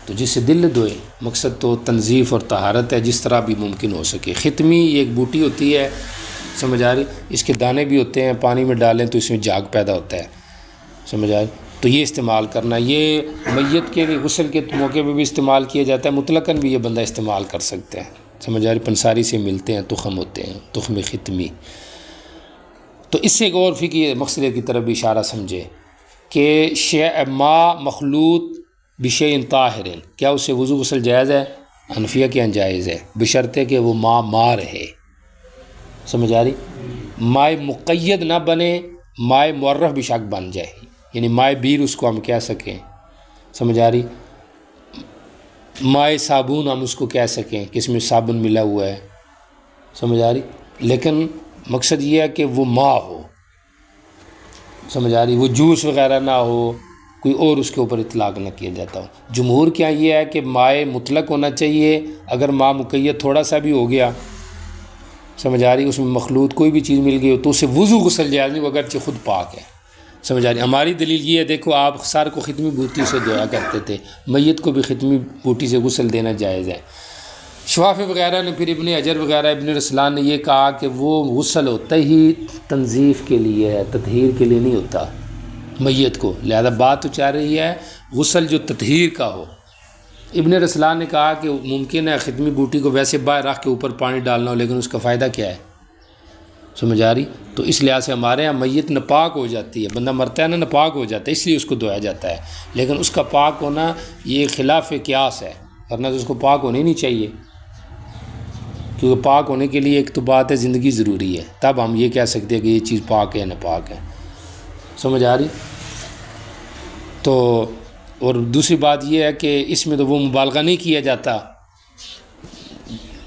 تو جس سے دل دھوئے. مقصد تو تنظیف اور طہارت ہے جس طرح بھی ممکن ہو سکے. ختمی ایک بوٹی ہوتی ہے سمجھ آ رہی اس کے دانے بھی ہوتے ہیں پانی میں ڈالیں تو اس میں جاگ پیدا ہوتا ہے سمجھ آ رہی. تو یہ استعمال کرنا یہ میت کے لیے غسل کے موقع پہ بھی استعمال کیا جاتا ہے مطلقاً بھی یہ بندہ استعمال کر سکتا ہے سمجھ آ رہی. پنساری سے ملتے ہیں تخم ہوتے ہیں تخم ختمی. تو اس سے ایک اور فقہی مسئلے کی طرف بھی اشارہ سمجھے کہ ما مخلوط بشیء طاہر کیا اسے وضو غسل جائز ہے. حنفیہ کے جائز ہے بشرطے کہ وہ ماں رہے سمجھ آ رہی. مائے مقید نہ بنے مائے معرف بشک بن جائے یعنی مائے بیر اس کو ہم کہہ سکیں سمجھ آ رہی. مائے صابن ہم اس کو کہہ سکیں کہ اس میں صابن ملا ہوا ہے سمجھ آ رہی. لیکن مقصد یہ ہے کہ وہ ماں ہو سمجھ آ رہی وہ جوس وغیرہ نہ ہو کوئی اور اس کے اوپر اطلاق نہ کیا جاتا ہو. جمہور کیا یہ ہے کہ مائے مطلق ہونا چاہیے. اگر ماں مقید تھوڑا سا بھی ہو گیا سمجھ آ رہی؟ اس میں مخلوط کوئی بھی چیز مل گئی ہو تو اسے وضو غسل جائز نہیں، وہ اگرچہ خود پاک ہے۔ سمجھ آ رہی؟ ہماری دلیل یہ ہے، دیکھو آپ سر کو ختمی بوٹی سے دھویا کرتے تھے، میت کو بھی ختمی بوٹی سے غسل دینا جائز ہے۔ شفاف وغیرہ نے پھر ابن حجر وغیرہ ابن رسلان نے یہ کہا کہ وہ غسل ہوتا ہی تنظیف کے لیے ہے، تطہیر کے لیے نہیں ہوتا میت کو، لہذا بات تو چاہ رہی ہے غسل جو تطہیر کا ہو۔ ابن رسلان نے کہا کہ ممکن ہے ختمی بوٹی کو ویسے باہر رکھ کے اوپر پانی ڈالنا ہو، لیکن اس کا فائدہ کیا ہے؟ سمجھ آ رہی؟ تو اس لحاظ سے ہمارے یہاں میت ناپاک ہو جاتی ہے، بندہ مرتا ہے نا ناپاک ہو جاتا ہے، اس لیے اس کو دھویا جاتا ہے، لیکن اس کا پاک ہونا یہ خلاف قیاس ہے، ورنہ تو اس کو پاک ہونا ہی نہیں چاہیے، کیونکہ پاک ہونے کے لیے ایک تو بات ہے زندگی ضروری ہے، تب ہم یہ کہہ سکتے ہیں کہ یہ چیز پاک ہے یا ناپاک ہے۔ سمجھ آ رہی؟ تو اور دوسری بات یہ ہے کہ اس میں تو وہ مبالغہ نہیں کیا جاتا،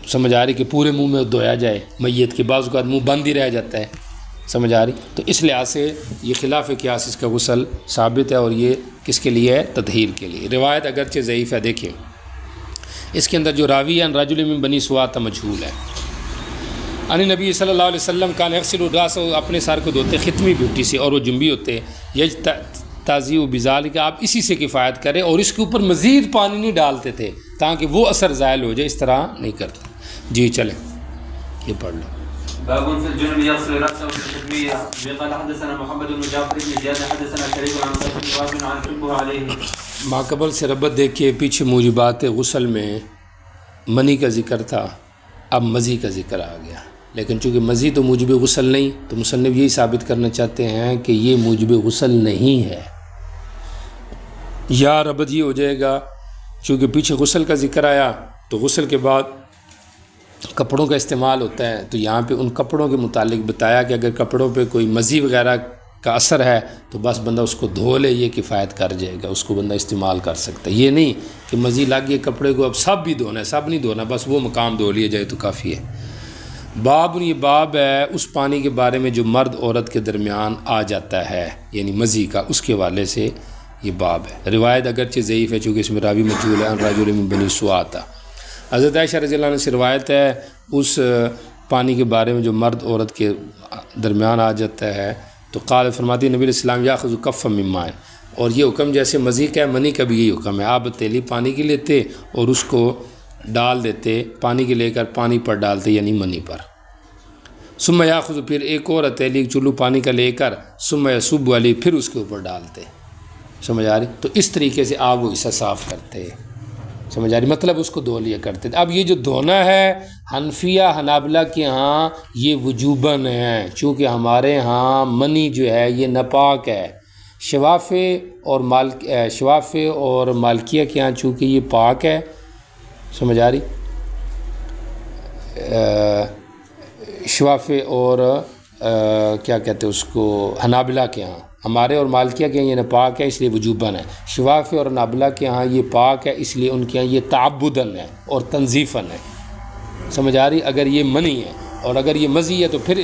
سمجھ آ رہی کہ پورے منہ میں دھویا جائے میت کے، بعض اوقات منہ بند ہی رہ جاتا ہے، سمجھ آ رہی؟ تو اس لحاظ سے یہ خلاف قیاس اس کا غسل ثابت ہے، اور یہ کس کے لیے ہے؟ تطہیر کے لیے۔ روایت اگرچہ ضعیف ہے، دیکھیں اس کے اندر جو راوی ہے راجل من بنی سواتا مجہول ہے۔ ان نبی صلی اللہ علیہ وسلم کان یغسل الراس، اپنے سر کو دھوتے ختمی بوٹی سے اور وہ جنبی ہوتے، تازی و بذالک، آپ اسی سے کفایت کریں اور اس کے اوپر مزید پانی نہیں ڈالتے تھے تاکہ وہ اثر زائل ہو جائے، اس طرح نہیں کرتے۔ جی چلیں یہ پڑھ لو۔ باب في الجنب يغسل راسه بالتكبير. قال حدثنا محمد بن جعفر بن زياد حدثنا شريك عن سعيد بن وهب عن شبه عليه۔ ماقبل سے ربط دیکھیے، پیچھے موجبات غسل میں منی کا ذکر تھا، اب مزی کا ذکر آ گیا، لیکن چونکہ مزی تو موجب غسل نہیں، تو مصنف یہی ثابت کرنا چاہتے ہیں کہ یہ موجب غسل نہیں ہے، یا ربط یہ ہو جائے گا چونکہ پیچھے غسل کا ذکر آیا تو غسل کے بعد کپڑوں کا استعمال ہوتا ہے، تو یہاں پہ ان کپڑوں کے متعلق بتایا کہ اگر کپڑوں پہ کوئی مزی وغیرہ کا اثر ہے تو بس بندہ اس کو دھو لے، یہ کفایت کر جائے گا، اس کو بندہ استعمال کر سکتا ہے۔ یہ نہیں کہ مزی لگ گئی کپڑے کو اب سب بھی دھونا ہے، سب نہیں دھونا، بس وہ مقام دھو لیا جائے تو کافی ہے۔ باب، یہ باب ہے اس پانی کے بارے میں جو مرد عورت کے درمیان آ جاتا ہے، یعنی مزی کا، اس کے حوالے سے یہ باب ہے۔ روایت اگرچہ ضعیف ہے چونکہ اس میں راوی مجہول ہے، راجل من بنی سواتا۔ حضرت عائشہ رضی اللہ عنہ سے روایت ہے اس پانی کے بارے میں جو مرد عورت کے درمیان آ جاتا ہے، تو قال فرماتی نبی علیہ السلام یاخذ کفا من ماء، اور یہ حکم جیسے مزی کا ہے منی کا بھی یہی حکم ہے، آپ پتیلی پانی کی لیتے اور اس کو ڈال دیتے، پانی کے لے کر پانی پر ڈالتے یعنی منی پر، ثم یاخذ، پھر ایک اور ہتھیلی چلو پانی کا لے کر، ثم یصب علی، پھر اس کے اوپر ڈالتے، سمجھ آ رہی؟ تو اس طریقے سے آپ وہ حصہ صاف کرتے، سمجھ آ رہی؟ مطلب اس کو دھو لیا کرتے تھے۔ اب یہ جو دھونا ہے حنفیہ حنابلہ کے ہاں یہ وجوباً ہے، چونکہ ہمارے ہاں منی جو ہے یہ ناپاک ہے، شوافے اور مالکیہ کے ہاں چونکہ یہ پاک ہے، سمجھ آ رہی؟ شوافے اور کیا کہتے ہیں اس کو حنابلہ کے ہاں، ہمارے اور مالکیہ کے ہاں یہ ناپاک ہے اس لیے وجوباً ہے، شوافے اور حنابلہ کے ہاں یہ پاک ہے اس لیے ان کے ہاں یہ تعبداً ہے اور تنظیفاً ہے، سمجھ آ رہی؟ اگر یہ منی ہے اور اگر یہ مزی ہے تو پھر